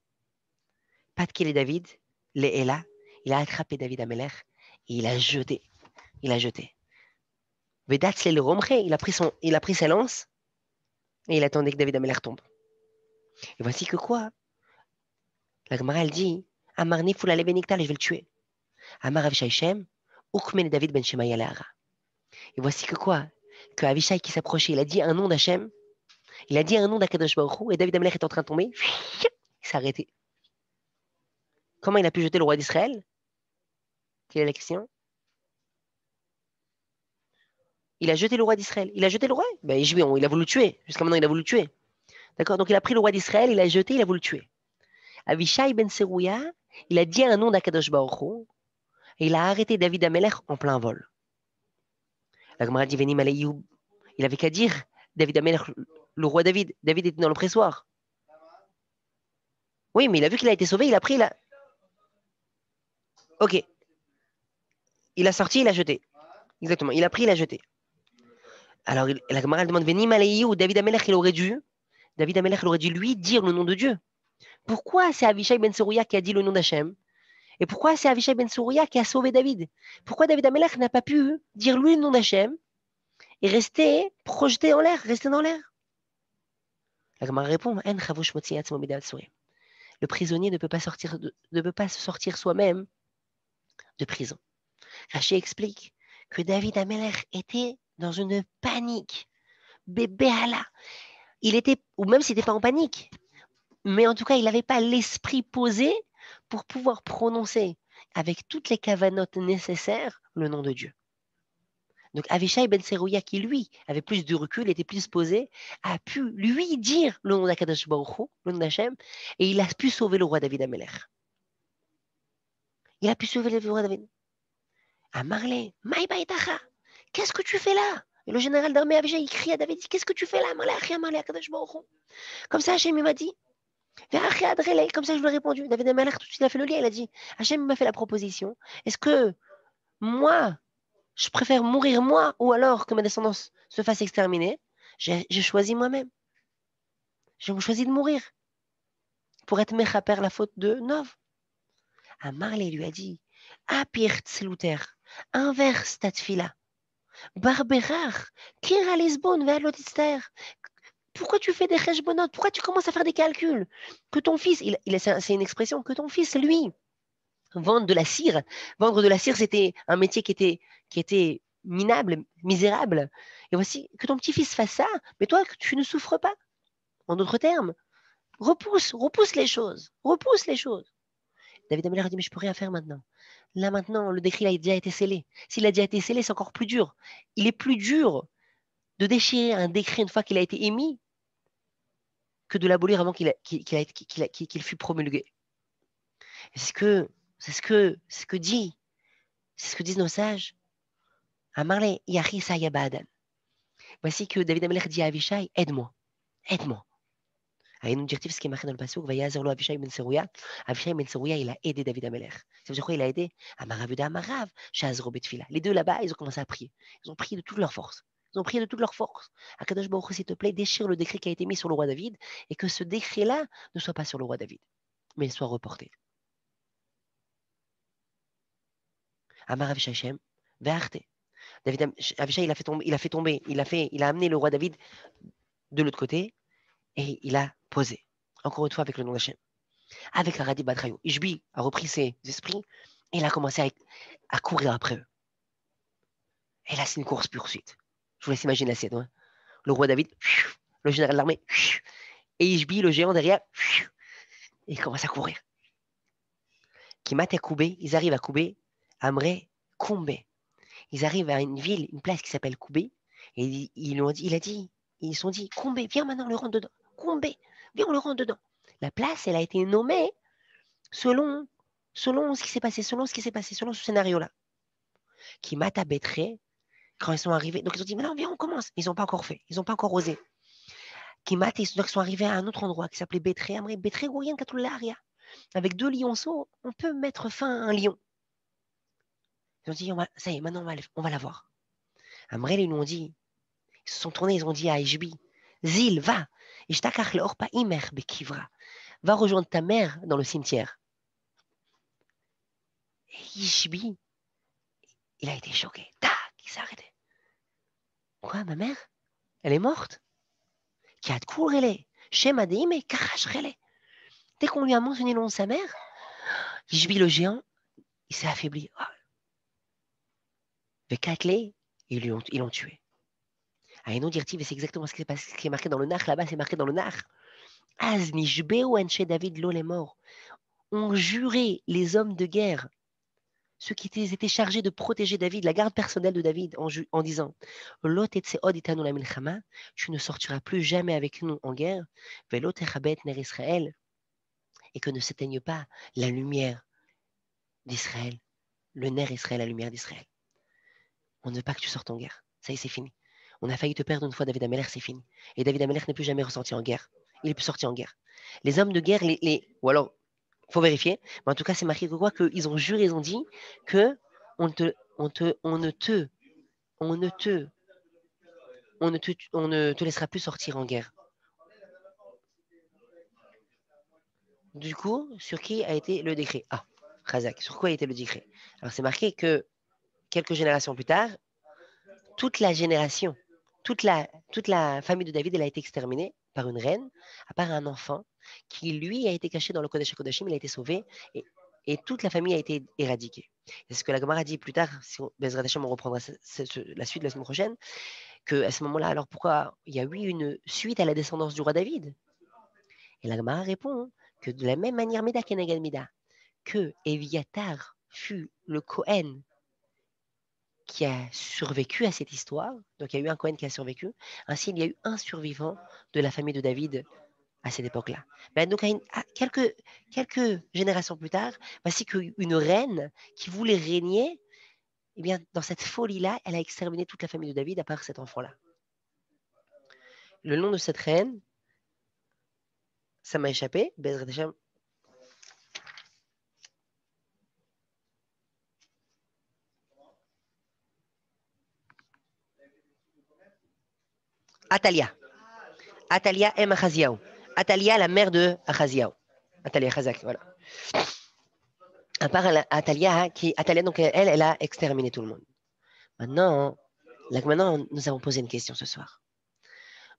Pas de qu'il est David, est là, il a attrapé David Amelech et il a jeté. Vedatz le romre, il a pris sa lance et il attendait que David Amelech tombe. Et voici que quoi? La Gemara elle dit Amar Nifula le Beniktal, je vais le tuer. Amar Avishai Shem, Ukmen David ben Shemaya Leara. Et voici que quoi? Que Avishai qui s'approchait, il a dit un nom d'Hachem, il a dit un nom d'Akadosh Baruch Hu, et David Amelech est en train de tomber, il s'est arrêté. Comment il a pu jeter le roi d'Israël? Quelle est la question? Il a jeté le roi d'Israël. Il a jeté le roi? Ben, il a voulu le tuer. Jusqu'à maintenant, il a voulu le tuer. D'accord? Donc, il a pris le roi d'Israël, il a jeté, il a voulu le tuer. Avishai ben Serouya, il a dit un nom d'Akadosh Baruch Hu, et il a arrêté David Amelech en plein vol. La Gemara dit, Venim Aleyoub. Il avait qu'à dire, David Amelech, le roi David. David était dans le pressoir. Oui, mais il a vu qu'il a été sauvé, il a pris la... Ok. Il a sorti, il a jeté. Exactement. Il a pris, il a jeté. Alors, la Gemara demande, Venim Aleyoub, David Amelech, il aurait dû, lui, dire le nom de Dieu. Pourquoi c'est Avishai ben Serouya qui a dit le nom d'Hachem? Et pourquoi c'est Avishai ben Serouya qui a sauvé David? Pourquoi David Amelech n'a pas pu dire lui le nom d'Hachem et rester projeté en l'air, rester dans l'air? La Gemara répond, le prisonnier ne peut pas se sortir soi-même de prison. Rachi explique que David Amelech était dans une panique. Bébéala. Il était, ou même s'il n'était pas en panique, mais en tout cas, il n'avait pas l'esprit posé pour pouvoir prononcer avec toutes les cavanotes nécessaires le nom de Dieu. Donc Avishai ben Serouya, qui lui avait plus de recul, était plus posé, a pu lui dire le nom d'Akadosh Baruch Hu, le nom d'Hachem, et il a pu sauver le roi David Amelech. Il a pu sauver le roi David. Amarle, Maïbaïtacha, qu'est-ce que tu fais là? Et le général d'armée Avishai, il crie à David, qu'est-ce que tu fais là? Amarle, Akadosh Baruch Hu. Comme ça, Hachem m'a dit. Comme ça, je lui ai répondu. David Amelech, tout de suite, il a fait le lien. Il a dit Hachem m'a fait la proposition. Est-ce que moi, je préfère mourir moi ou alors que ma descendance se fasse exterminer? J'ai choisi moi-même. J'ai choisi de mourir pour être mechaper la faute de Nov. Amarle lui a dit, Apir tzluter, inverse ta tfila. Barberar, kira lesbon ve'alotister. Pourquoi tu fais des cheshbonot? Pourquoi tu commences à faire des calculs? Que ton fils, c'est une expression, que ton fils, lui, vendre de la cire. Vendre de la cire, c'était un métier qui était minable, misérable. Et voici que ton petit-fils fasse ça, mais toi, tu ne souffres pas. En d'autres termes, repousse les choses. Repousse les choses. David Ameller a dit, mais je peux rien faire maintenant. Là, maintenant, le décret a déjà été scellé. S'il a déjà été scellé, c'est encore plus dur. Il est plus dur de déchirer un décret une fois qu'il a été émis que de l'abolir avant qu'il fût promulgué. C'est ce que disent nos sages. Amarle Yahi Sayabadan. Voici que David Ameller dit à Avishai, aide-moi. Et nous directif ce qui est marqué dans le passage, Vayazerlo Avishai ben Serouya. Avishai ben Serouya, il a aidé David Ameller. Ça veut dire quoi? Il a aidé Amaravuda Amarav, Shazro Betfila. Les deux là-bas, ils ont commencé à prier. Ils ont prié de toute leur force. Ils ont prié de toute leur force. Akadosh Baruch Hu, s'il te plaît, déchire le décret qui a été mis sur le roi David et que ce décret-là ne soit pas sur le roi David, mais soit reporté. Amar Avishai Shem, Ve'arte. David Avishai, il a amené le roi David de l'autre côté et il a posé. Encore une fois avec le nom d'Hachem. Avec Aradi Badrayo. Ishbi a repris ses esprits et il a commencé à courir après eux. Et là, c'est une course-poursuite. Je vous laisse imaginer la scène. Hein. Le roi David, le général de l'armée, et Ishbi, le géant derrière, et il commence à courir. Kimat et Koubé, ils arrivent à Koubé, Amré, Koumbe. Ils arrivent à une ville, une place qui s'appelle Koubé, et ils se sont dit, Koumbe, viens maintenant, on le rentre dedans. Koumbe, viens, on le rentre dedans. La place, elle a été nommée selon ce qui s'est passé, selon ce scénario-là. Kimat à Bétré, quand ils sont arrivés, donc ils ont dit, mais non, viens, on commence. Ils n'ont pas encore fait, ils n'ont pas encore osé. Kimat, ils sont arrivés à un autre endroit qui s'appelait Bétré, Amré, Bétré, Gourien, Katularia. Avec 2 lionceaux, on peut mettre fin à un lion. Ils ont dit, ça y est, maintenant on va la voir. Amré, ils nous ont dit, ils se sont tournés, ils ont dit à Ishbi, Zil, va, va rejoindre ta mère dans le cimetière. Et Ishbi, il a été choqué. Tac, il s'est arrêté. Quoi, ma mère? Elle est morte? Dès qu'on lui a mentionné le nom de sa mère, Ishbi le géant, il s'est affaibli. Vekatle, ils l'ont tué. Aïno dirtiv, et c'est exactement ce qui est marqué dans le Nach, là-bas, c'est marqué dans le Nach. Az nishbeu anche David lo les morts. Ont juré les hommes de guerre, ceux qui étaient chargés de protéger David, la garde personnelle de David, en disant Lot etseod itanu la milchama, tu ne sortiras plus jamais avec nous en guerre, velot echabet ner Israël, et que ne s'éteigne pas la lumière d'Israël, le ner Israël, la lumière d'Israël. On ne veut pas que tu sortes en guerre. Ça y est, c'est fini. On a failli te perdre une fois David Ameller, c'est fini. Et David Ameller n'est plus jamais ressorti en guerre. Il est plus sorti en guerre. Les hommes de guerre, ou alors, faut vérifier, mais en tout cas, c'est marqué que quoi, qu'ils ont juré, ils ont dit que on ne te laissera plus sortir en guerre. Du coup, sur qui a été le décret? Ah, Razak, sur quoi a été le décret? Alors, c'est marqué que quelques générations plus tard, toute la génération, toute la famille de David, elle a été exterminée par une reine, à part un enfant qui, lui, a été caché dans le Kodesh HaKodashim, il a été sauvé, et toute la famille a été éradiquée. C'est ce que la Gemara a dit plus tard, si Bezrat Hashem, on reprendra la suite la semaine prochaine, qu'à ce moment-là, alors pourquoi il y a eu une suite à la descendance du roi David? Et la Gemara répond que de la même manière, Mida Kenegad Mida, que Eviatar fut le Kohen qui a survécu à cette histoire. Donc il y a eu un Cohen qui a survécu. Ainsi, il y a eu un survivant de la famille de David à cette époque-là. Ben, donc quelques générations plus tard, voici qu'une reine qui voulait régner, eh bien, dans cette folie-là, elle a exterminé toute la famille de David à part cet enfant-là. Le nom de cette reine, ça m'a échappé. Bezrat Hashem. Atalia. Atalia aime Achaziaou. Atalia, la mère de Achaziaou. Atalia Chazak, voilà. À part Atalia, donc elle a exterminé tout le monde. Maintenant, nous avons posé une question ce soir.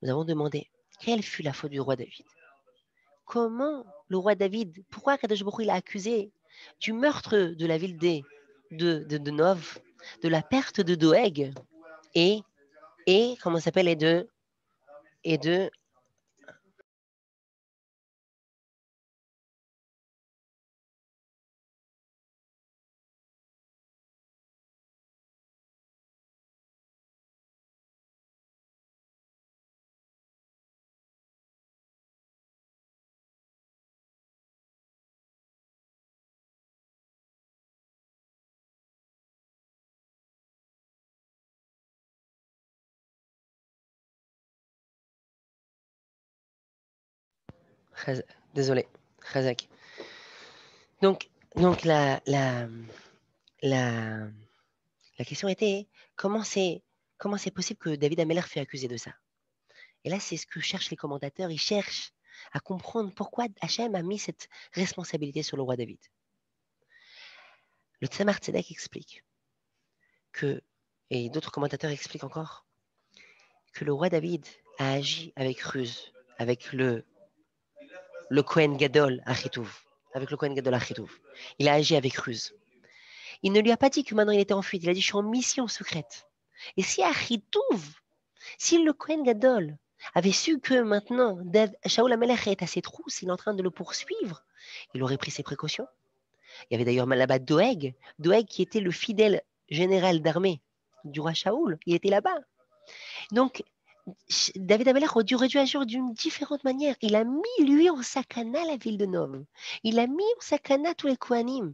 Nous avons demandé quelle fut la faute du roi David. Comment le roi David, pourquoi Kadosh Baruch Hu, il a accusé du meurtre de la ville de Nov, de la perte de Doeg et comment ça s'appelle, et de désolé, Chazak. Donc la, la question était comment c'est possible que David Ameller fut accusé de ça? Et là, c'est ce que cherchent les commentateurs. Ils cherchent à comprendre pourquoi Hachem a mis cette responsabilité sur le roi David. Le Tzemar Tzedek explique que, et d'autres commentateurs expliquent encore, que le roi David a agi avec ruse, avec le Kohen Gadol Achitouv. Avec le Kohen Gadol Achitouv. Il a agi avec ruse. Il ne lui a pas dit que maintenant il était en fuite. Il a dit, je suis en mission secrète. Et si Achitouv, si le Kohen Gadol avait su que maintenant Shaoul Amelech est à ses trousses, il est en train de le poursuivre, il aurait pris ses précautions. Il y avait d'ailleurs là-bas Doeg qui était le fidèle général d'armée du roi Shaoul, il était là-bas. Donc, David Amelech aurait dû agir d'une différente manière. Il a mis, lui, en sakana la ville de Nov. Il a mis en sakana tous les Kohanim.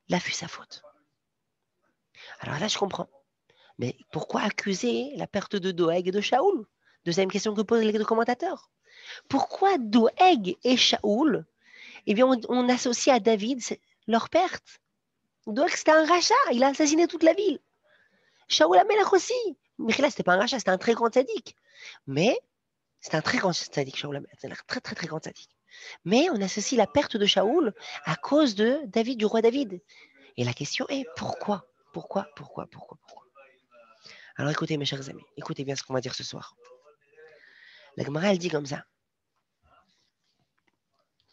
Là fut sa faute. Alors là, je comprends. Mais pourquoi accuser la perte de Doeg et de Shaoul? Deuxième question que posent les deux commentateurs. Pourquoi Doeg et Shaoul, eh bien, on associe à David leur perte? Doeg, c'était un rachat. Il a assassiné toute la ville. Shaoul Amelech aussi. Michila, c'était pas un rachat, c'était un très grand sadique. Mais c'est un très grand sadique, Shaoul Amelech. C'est un très, très, très grand sadique. Mais on associe la perte de Shaoul à cause de David, du roi David. Et la question est pourquoi? Pourquoi? Alors écoutez, mes chers amis, écoutez bien ce qu'on va dire ce soir. La Gemara, elle dit comme ça.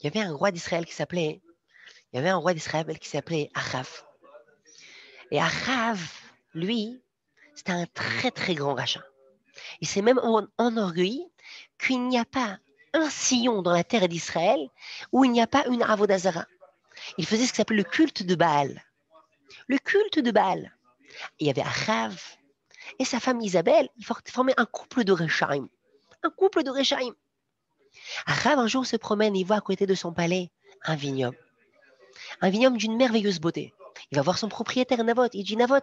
Il y avait un roi d'Israël qui s'appelait Achav. Et Achav, lui, c'était un très très grand rachat. Il s'est même enorgueilli qu'il n'y a pas un sillon dans la terre d'Israël où il n'y a pas une Avodazara. Il faisait ce qui s'appelle le culte de Baal. Le culte de Baal. Il y avait Achav et sa femme Isabelle, ils formaient un couple de Rechaim. Un couple de Rechaim. Achav un jour se promène et il voit à côté de son palais un vignoble. Un vignoble d'une merveilleuse beauté. Il va voir son propriétaire Navot. Il dit, Navot,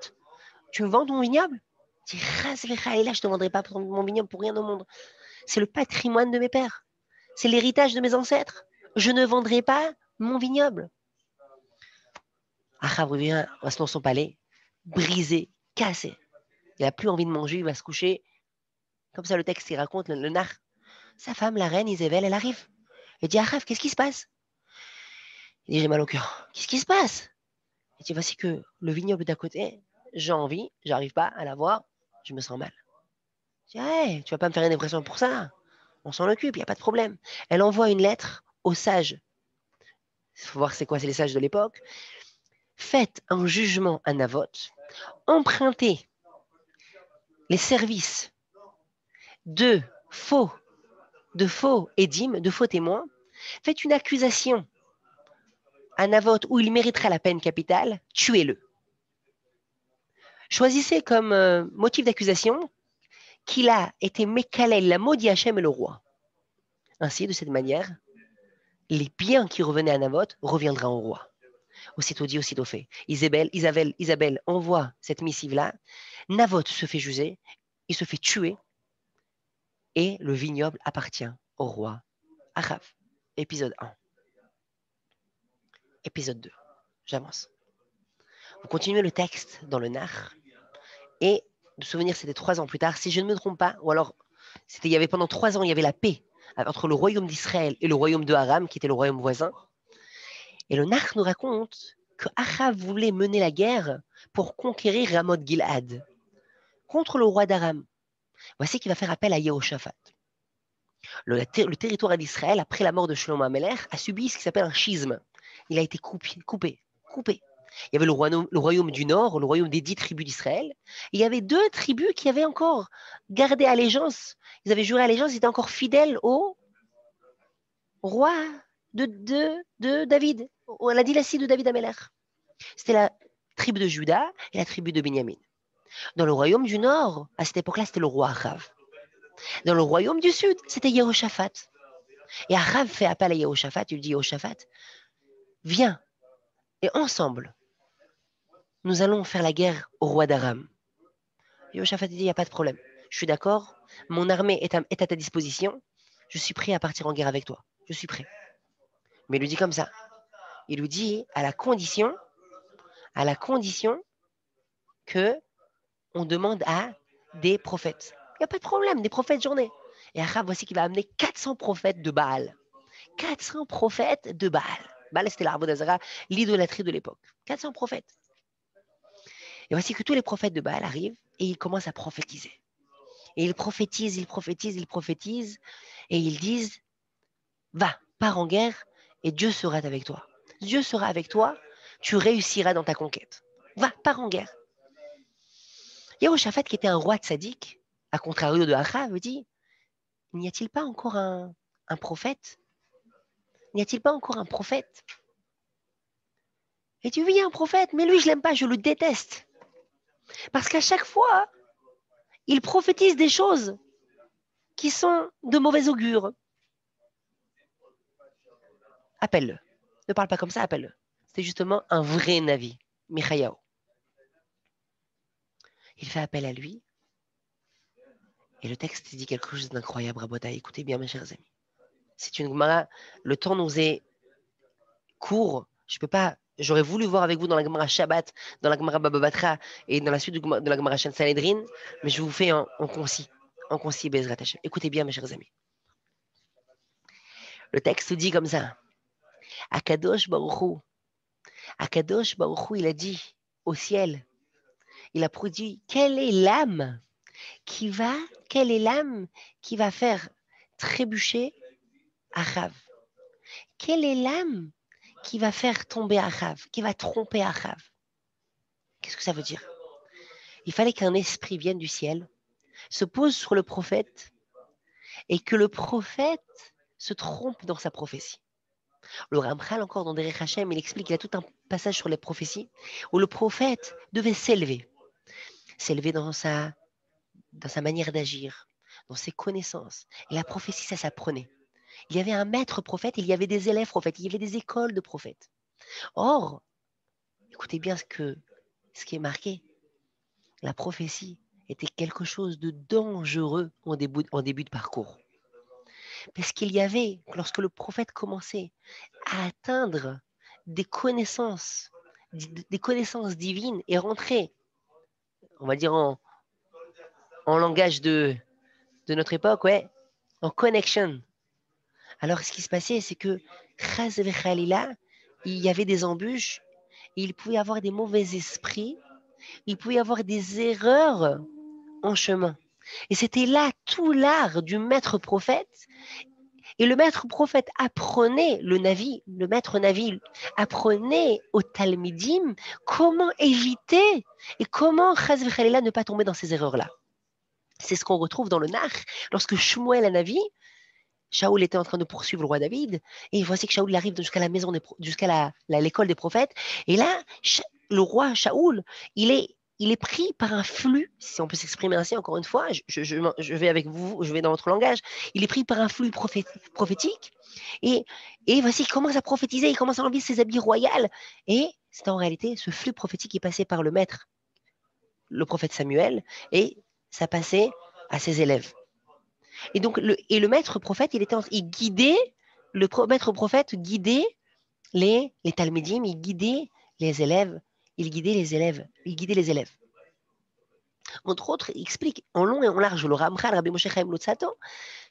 tu me vends ton vignoble? Il dit, là, je ne te vendrai pas mon vignoble pour rien au monde. C'est le patrimoine de mes pères. C'est l'héritage de mes ancêtres. Je ne vendrai pas mon vignoble. Achav revient dans son palais, brisé, cassé. Il n'a plus envie de manger, il va se coucher. Comme ça, le texte, il raconte, le nar. Sa femme, la reine Isabelle, elle arrive. Elle dit, Achav, qu'est-ce qui se passe? Il dit, j'ai mal au cœur. Qu'est-ce qui se passe? Il dit, voici que le vignoble d'à côté, j'ai envie, j'arrive pas à l'avoir, je me sens mal. Je dis, hey, tu vas pas me faire une impression pour ça. On s'en occupe, il n'y a pas de problème. Elle envoie une lettre aux sages. Il faut voir c'est quoi, c'est les sages de l'époque. Faites un jugement à Navot, empruntez les services de faux, édimes, de faux témoins, faites une accusation à Navot où il mériterait la peine capitale, tuez-le. Choisissez comme motif d'accusation qu'il a été Mekalel, la maudit Hachem et le roi. Ainsi, de cette manière, les biens qui revenaient à Navot reviendraient au roi. Aussitôt dit, aussitôt fait. Isabelle envoie cette missive-là. Navot se fait juger, il se fait tuer, et le vignoble appartient au roi Achav. Épisode 1. Épisode 2. J'avance. Vous continuez le texte dans le Nar, et de souvenir, c'était 3 ans plus tard, si je ne me trompe pas, ou alors Il y avait pendant 3 ans, il y avait la paix entre le royaume d'Israël et le royaume de Aram, qui était le royaume voisin. Et le Nach nous raconte que Achav voulait mener la guerre pour conquérir Ramoth Gilad contre le roi d'Aram. Voici qu'il va faire appel à Yehoshaphat. Le territoire d'Israël, après la mort de Shlomo Ameler, a subi ce qui s'appelle un schisme. Il a été coupé. Il y avait le royaume du Nord, le royaume des 10 tribus d'Israël. Il y avait 2 tribus qui avaient encore gardé allégeance. Ils avaient juré allégeance, ils étaient encore fidèles au roi de David, à la dynastie de David Ameler. C'était la tribu de Juda et la tribu de Benjamin. Dans le royaume du Nord, à cette époque-là, c'était le roi Achav. Dans le royaume du Sud, c'était Yehoshaphat. Et Achav fait appel à Yehoshaphat, il lui dit, Yehoshaphat, viens, et ensemble, nous allons faire la guerre au roi d'Aram. Yehoshaphat dit, il n'y a pas de problème. Je suis d'accord, mon armée est à ta disposition, je suis prêt à partir en guerre avec toi. Je suis prêt. Mais il lui dit comme ça. Il lui dit, à la condition que on demande à des prophètes. Il n'y a pas de problème, des prophètes journée. Et Achav, voici qu'il va amener 400 prophètes de Baal. 400 prophètes de Baal. Baal, c'était l'arbre d'Azara, l'idolâtrie de l'époque. 400 prophètes. Et voici que tous les prophètes de Baal arrivent et ils commencent à prophétiser. Et ils prophétisent. Et ils disent, va, pars en guerre et Dieu sera avec toi. Dieu sera avec toi, tu réussiras dans ta conquête. Va, pars en guerre. Yehoshaphat, qui était un roi tzaddik, à contrario de Achav, dit, n'y a-t-il pas encore un prophète? N'y a-t-il pas encore un prophète? Et tu dis, il y a un prophète, mais lui, je l'aime pas, je le déteste. Parce qu'à chaque fois, il prophétise des choses qui sont de mauvais augure. Appelle-le. Ne parle pas comme ça, appelle-le. C'est justement un vrai Navi, Michayahu. Il fait appel à lui. Et le texte dit quelque chose d'incroyable, Rabotai. Écoutez bien, mes chers amis. C'est une Gemara. Le temps nous est court. Je peux pas. J'aurais voulu voir avec vous dans la Gemara Shabbat, dans la Gemara Baba Batra et dans la suite de la Gemara Shan Sanhedrin, mais je vous fais en concis. En concis, Bezrat Hashem. Écoutez bien, mes chers amis. Le texte dit comme ça. Akadosh Baruch Hu, il a dit au ciel, il a produit, quelle est l'âme qui va faire trébucher Achav? Quelle est l'âme qui va faire tomber Achav, qui va tromper Achav? Qu'est-ce que ça veut dire? Il fallait qu'un esprit vienne du ciel, se pose sur le prophète et que le prophète se trompe dans sa prophétie. Le Ramchal, encore dans Derech Hashem, il explique qu'il y a tout un passage sur les prophéties où le prophète devait s'élever dans sa manière d'agir, dans ses connaissances. Et la prophétie, ça s'apprenait. Il y avait un maître prophète, il y avait des élèves prophètes, il y avait des écoles de prophètes. Or, écoutez bien ce qui est marqué. La prophétie était quelque chose de dangereux en début de parcours. Parce qu'il y avait, lorsque le prophète commençait à atteindre des connaissances divines et rentrer, on va dire en langage de notre époque, ouais, en connection. Alors, ce qui se passait, c'est que, il y avait des embûches, il pouvait y avoir des mauvais esprits, il pouvait y avoir des erreurs en chemin. Et c'était là tout l'art du maître prophète. Et le maître prophète apprenait, le maître Navi apprenait au Talmidim comment éviter et comment ne pas tomber dans ces erreurs-là. C'est ce qu'on retrouve dans le Nach, lorsque Shmuel a Navi, Shaoul était en train de poursuivre le roi David, et voici que Shaoul arrive jusqu'à la maison, jusqu'à l'école des prophètes, et là, le roi Shaoul, il est pris par un flux, si on peut s'exprimer ainsi, encore une fois, je vais avec vous, je vais dans votre langage, il est pris par un flux prophétique, et voici qu'il commence à prophétiser, il commence à enlever ses habits royaux, et c'est en réalité ce flux prophétique qui est passé par le maître, le prophète Samuel, et ça passait à ses élèves. Et donc, le maître prophète, il guidait, maître prophète guidait les talmidim, il guidait les élèves. Entre autres, il explique en long et en large, le Ramchal, Rabbi Moshe Chaim Luzzatto,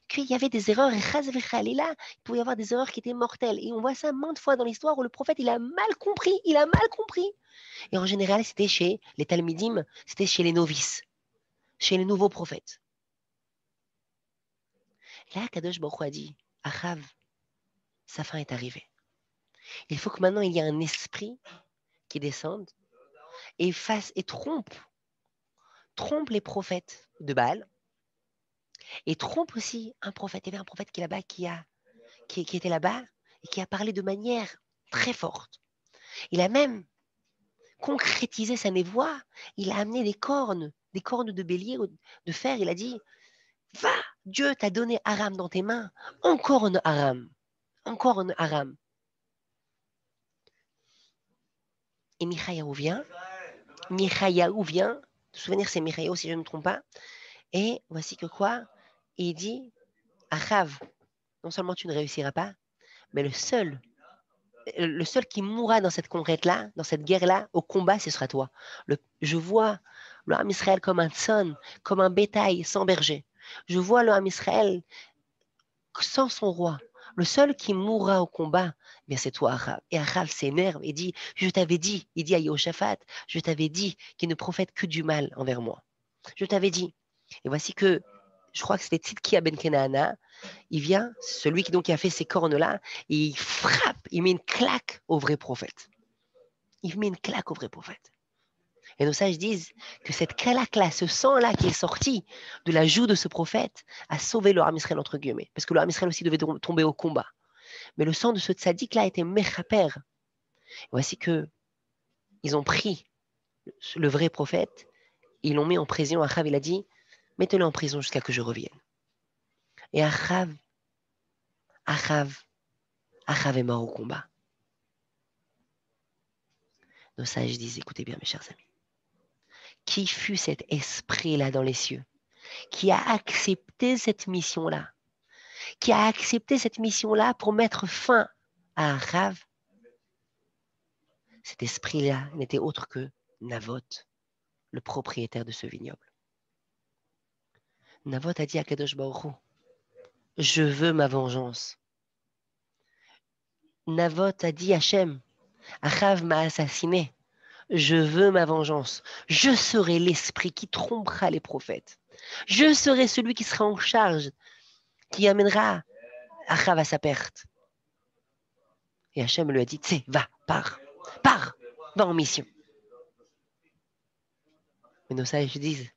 qu'il y avait des erreurs, et chas v'chalila, il pouvait y avoir des erreurs qui étaient mortelles. Et on voit ça maintes fois dans l'histoire où le prophète, il a mal compris, il a mal compris. Et en général, c'était chez les Talmidim, c'était chez les novices, chez les nouveaux prophètes. Là, Kadosh Baruch Hu a dit, Achav, sa fin est arrivée. Il faut que maintenant, il y ait un esprit qui descende et fasse et trompe les prophètes de Baal et trompe aussi un prophète. Il y avait un prophète qui est là-bas, qui était là-bas et qui a parlé de manière très forte. Il a même concrétisé sa névoie. Il a amené des cornes de bélier, de fer. Il a dit, va, Dieu t'a donné Aram dans tes mains, encore un Aram, encore un Aram. Et Michaïaou vient, de souvenir c'est Michaïaou si je ne me trompe pas, et voici que quoi? Il dit, Achav, non seulement tu ne réussiras pas, mais le seul qui mourra dans cette conquête-là, dans cette guerre-là, au combat, ce sera toi. Je vois le Ham Israël comme un tson, comme un bétail sans berger. Je vois le Ham Israël sans son roi. Le seul qui mourra au combat, bien c'est toi, Achav. Et Achav s'énerve et dit, je t'avais dit, il dit à Yehoshaphat, je t'avais dit qu'il ne prophète que du mal envers moi. Je t'avais dit. Et voici que, je crois que c'était Tzidkia ben Kenaana, il vient, celui qui a fait ces cornes-là, et il frappe, il met une claque au vrai prophète. Il met une claque au vrai prophète. Et nos sages disent que cette claque-là, ce sang-là qui est sorti de la joue de ce prophète, a sauvé le Ham Israël, entre guillemets. Parce que le Ham Israël aussi devait tomber au combat. Mais le sang de ce tzaddik-là était mechaper. Voici que ils ont pris le vrai prophète, ils l'ont mis en prison. Achav, il a dit, mettez-le en prison jusqu'à que je revienne. Et Achav est mort au combat. Nos sages disent, écoutez bien mes chers amis, qui fut cet esprit-là dans les cieux, qui a accepté cette mission-là, pour mettre fin à Achav? Cet esprit-là n'était autre que Navoth, le propriétaire de ce vignoble. Navoth a dit à Kadosh Baruch Hu, je veux ma vengeance. Navoth a dit à Hachem, Achav m'a assassiné, je veux ma vengeance. Je serai l'esprit qui trompera les prophètes. Je serai celui qui sera en charge, qui amènera Achav à sa perte. Et Hachem lui a dit, tu va, pars, va en mission. Mais nos sages disent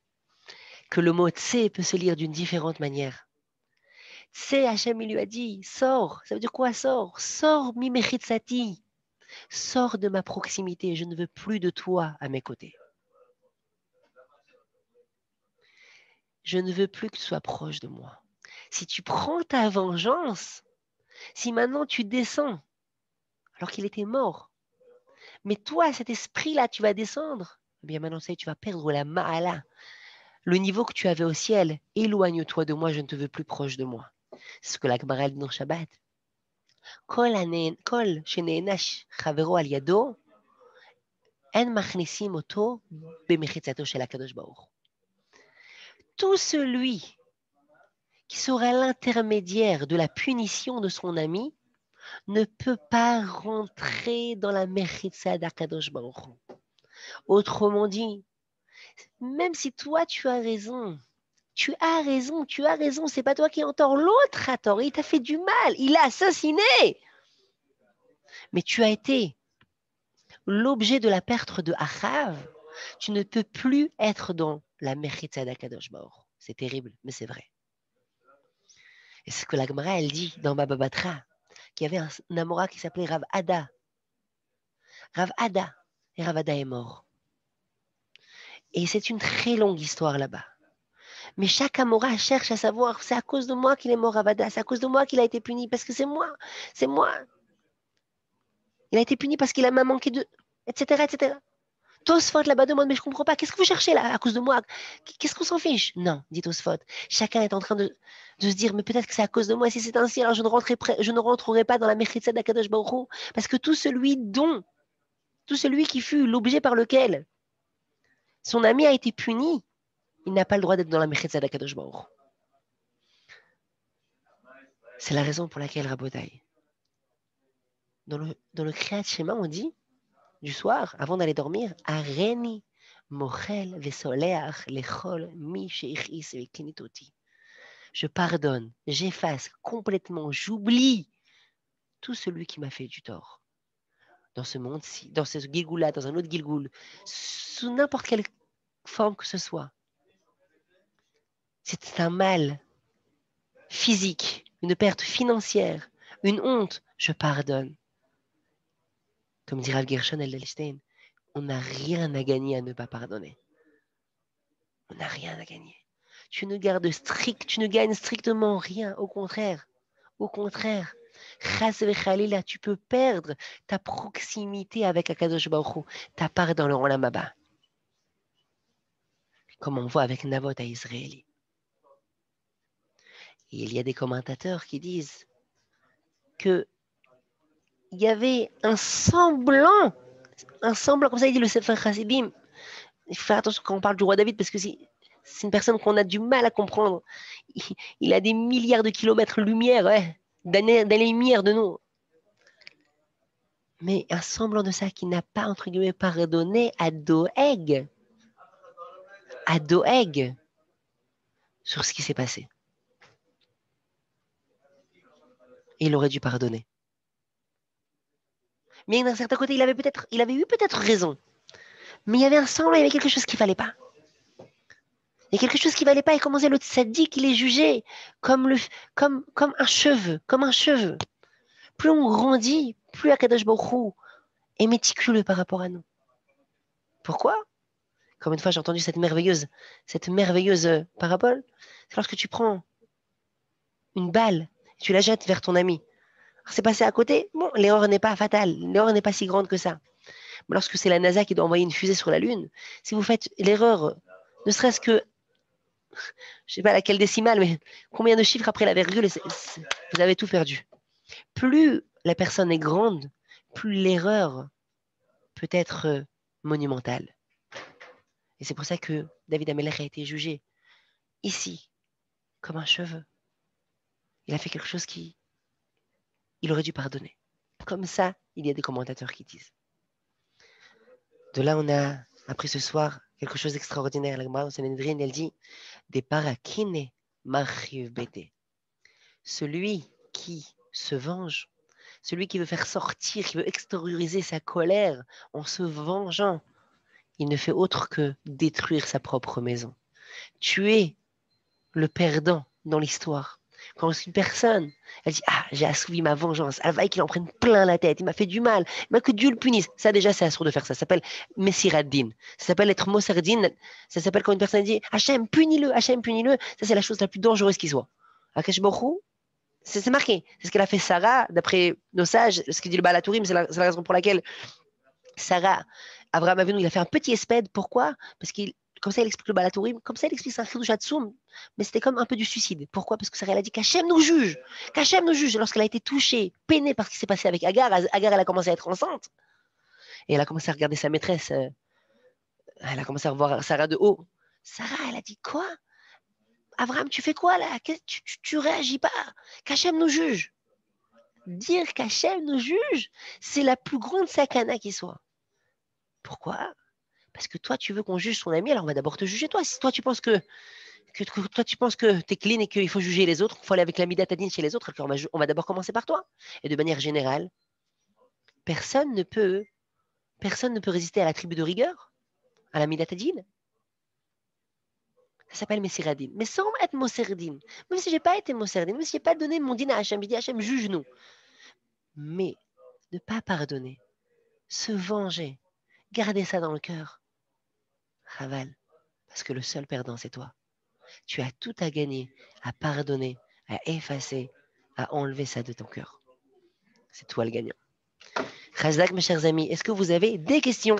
que le mot tsé peut se lire d'une différente manière. Tsé, Hachem, il lui a dit, sors. Ça veut dire quoi, sors? Sors, mimechitsati. Sors de ma proximité, je ne veux plus de toi à mes côtés. Je ne veux plus que tu sois proche de moi. Si tu prends ta vengeance, si maintenant tu descends, alors qu'il était mort, mais toi, cet esprit-là, tu vas descendre, eh bien maintenant, tu vas perdre la ma'ala, le niveau que tu avais au ciel. Éloigne-toi de moi, je ne te veux plus proche de moi. C'est ce que la Gemara dit dans Shabbat. Kol shene'enash chavero al yado, en machnisim oto b'mechitzato shel HaKadosh Baruch Hu. Tout celui qui sera l'intermédiaire de la punition de son ami ne peut pas rentrer dans la mechitza d'Akadosh Baruch Hu. Autrement dit, même si toi tu as raison, c'est pas toi qui as tort, l'autre a tort, il t'a fait du mal, il a assassiné. Mais tu as été l'objet de la perte de Achav, tu ne peux plus être dans la mechitza d'Akadosh Baruch Hu. C'est terrible, mais c'est vrai. Et c'est ce que la Gemara, elle dit dans Baba Batra, qu'il y avait un Amora qui s'appelait Rav Ada. Et Rav Ada est mort. Et c'est une très longue histoire là-bas. Mais chaque Amora cherche à savoir, c'est à cause de moi qu'il est mort, Rav Ada, c'est à cause de moi qu'il a été puni, parce que c'est moi. Il a été puni parce qu'il m'a manqué de... etc., etc. Tosfot là-bas demande, mais je ne comprends pas, qu'est-ce que vous cherchez là, à cause de moi? Qu'est-ce qu'on s'en fiche? Non, dit Tosfot. Chacun est en train de se dire, mais peut-être que c'est à cause de moi. Si c'est ainsi, alors je ne rentrerai pas dans la Mechitza d'Akadosh Baruch Hu, parce que tout celui qui fut l'objet par lequel son ami a été puni, il n'a pas le droit d'être dans la Mechetza d'Akadosh Baruch Hu. C'est la raison pour laquelle, Rabotai, dans le Kriyat Shema, on dit, du soir, avant d'aller dormir, Areni, Mochel, Vesoleach, Lechol, Mi, Sheichis, Vekinitoti. Je pardonne, j'efface complètement, j'oublie tout celui qui m'a fait du tort. Dans ce monde-ci, dans ce Gilgoul-là, dans un autre Gilgoul, sous n'importe quelle forme que ce soit. C'est un mal physique, une perte financière, une honte, je pardonne. Comme dit Rav Gershon Edelstein, on n'a rien à gagner à ne pas pardonner. On n'a rien à gagner. Tu ne gagnes strictement rien, au contraire. Au contraire. Chas v'chalila, tu peux perdre ta proximité avec Akadosh Baruch Hu, ta part dans le Olam Haba. Comme on voit avec Navot à Israël. Et il y a des commentateurs qui disent que il y avait un semblant, comme ça il dit le Sefer Chassidim. Il faut faire attention quand on parle du roi David parce que c'est une personne qu'on a du mal à comprendre. Il a des milliards de kilomètres-lumière, ouais, d'années-lumière de nous. Mais un semblant de ça qui n'a pas, entre guillemets, pardonné à Doeg. À Doeg. Sur ce qui s'est passé. Et il aurait dû pardonner. Mais d'un certain côté, il avait eu peut-être raison. Mais il y avait un semblant, il y avait quelque chose qui ne fallait pas. Il y a quelque chose qui ne valait pas et commençait le tzaddik, il est jugé comme un cheveu, comme un cheveu. Plus on grandit, plus Akadosh Baruch Hu est méticuleux par rapport à nous. Pourquoi? Comme une fois j'ai entendu cette merveilleuse parabole, c'est lorsque tu prends une balle et tu la jettes vers ton ami. Alors, c'est passé à côté, bon, l'erreur n'est pas fatale, l'erreur n'est pas si grande que ça. Mais lorsque c'est la NASA qui doit envoyer une fusée sur la Lune, si vous faites l'erreur, ne serait-ce que, je ne sais pas laquelle décimale, mais combien de chiffres après la virgule, vous avez tout perdu. Plus la personne est grande, plus l'erreur peut être monumentale. Et c'est pour ça que David Amelech a été jugé ici, comme un cheveu. Il a fait quelque chose qui, il aurait dû pardonner. Comme ça, il y a des commentateurs qui disent. De là, on a appris ce soir quelque chose d'extraordinaire. La Gemara au Sanhedrin, elle dit des parakine marchiv bete. Celui qui se venge, celui qui veut faire sortir, qui veut extérioriser sa colère en se vengeant, il ne fait autre que détruire sa propre maison. Tu es le perdant dans l'histoire. Quand une personne, elle dit « Ah, j'ai assouvi ma vengeance, elle va qu'il en prenne plein la tête, il m'a fait du mal, mais que Dieu le punisse. » Ça déjà, c'est assourd de faire ça. Ça s'appelle Messiraddin. Ça s'appelle être Mosserdin. Ça s'appelle quand une personne dit « Hachem, punis-le, Hachem, punis-le. » Ça, c'est la chose la plus dangereuse qui soit. Akash Baruch Hu, c'est marqué. C'est ce qu'elle a fait Sarah, d'après nos sages, ce que dit le Baal HaTurim, c'est la raison pour laquelle Sarah, Abraham Avinu, il a fait un petit espède. Pourquoi? Parce qu'il, comme ça, il explique le Baal HaTurim, comme ça, il explique un Chidush Hatsum, mais c'était comme un peu du suicide. Pourquoi? Parce que Sarah, elle a dit qu'Hachem nous juge. Qu'Hachem nous juge. Lorsqu'elle a été touchée, peinée par ce qui s'est passé avec Agar, Agar, elle a commencé à être enceinte. Et elle a commencé à regarder sa maîtresse. Elle a commencé à voir Sarah de haut. Sarah, elle a dit quoi? Abraham, tu fais quoi là? Tu réagis pas. Qu'Hachem nous juge. Dire qu'Hachem nous juge, c'est la plus grande sakana qui soit. Pourquoi? Parce que toi, tu veux qu'on juge son ami, alors on va d'abord te juger toi. Si toi, tu penses que tu es clean et qu'il faut juger les autres, il faut aller avec la midatadine chez les autres, alors on va d'abord commencer par toi. Et de manière générale, personne ne peut résister à la tribu de rigueur, à la midatadine. Ça s'appelle Messiradine. Mais sans être Mosserdine, même si je n'ai pas été Mosserdine, même si je n'ai pas donné mon din à Hachem, je dis Hachem, juge-nous. Mais ne pas pardonner, se venger, garder ça dans le cœur, Raval, parce que le seul perdant, c'est toi. Tu as tout à gagner, à pardonner, à effacer, à enlever ça de ton cœur. C'est toi le gagnant. Khazak, mes chers amis, est-ce que vous avez des questions?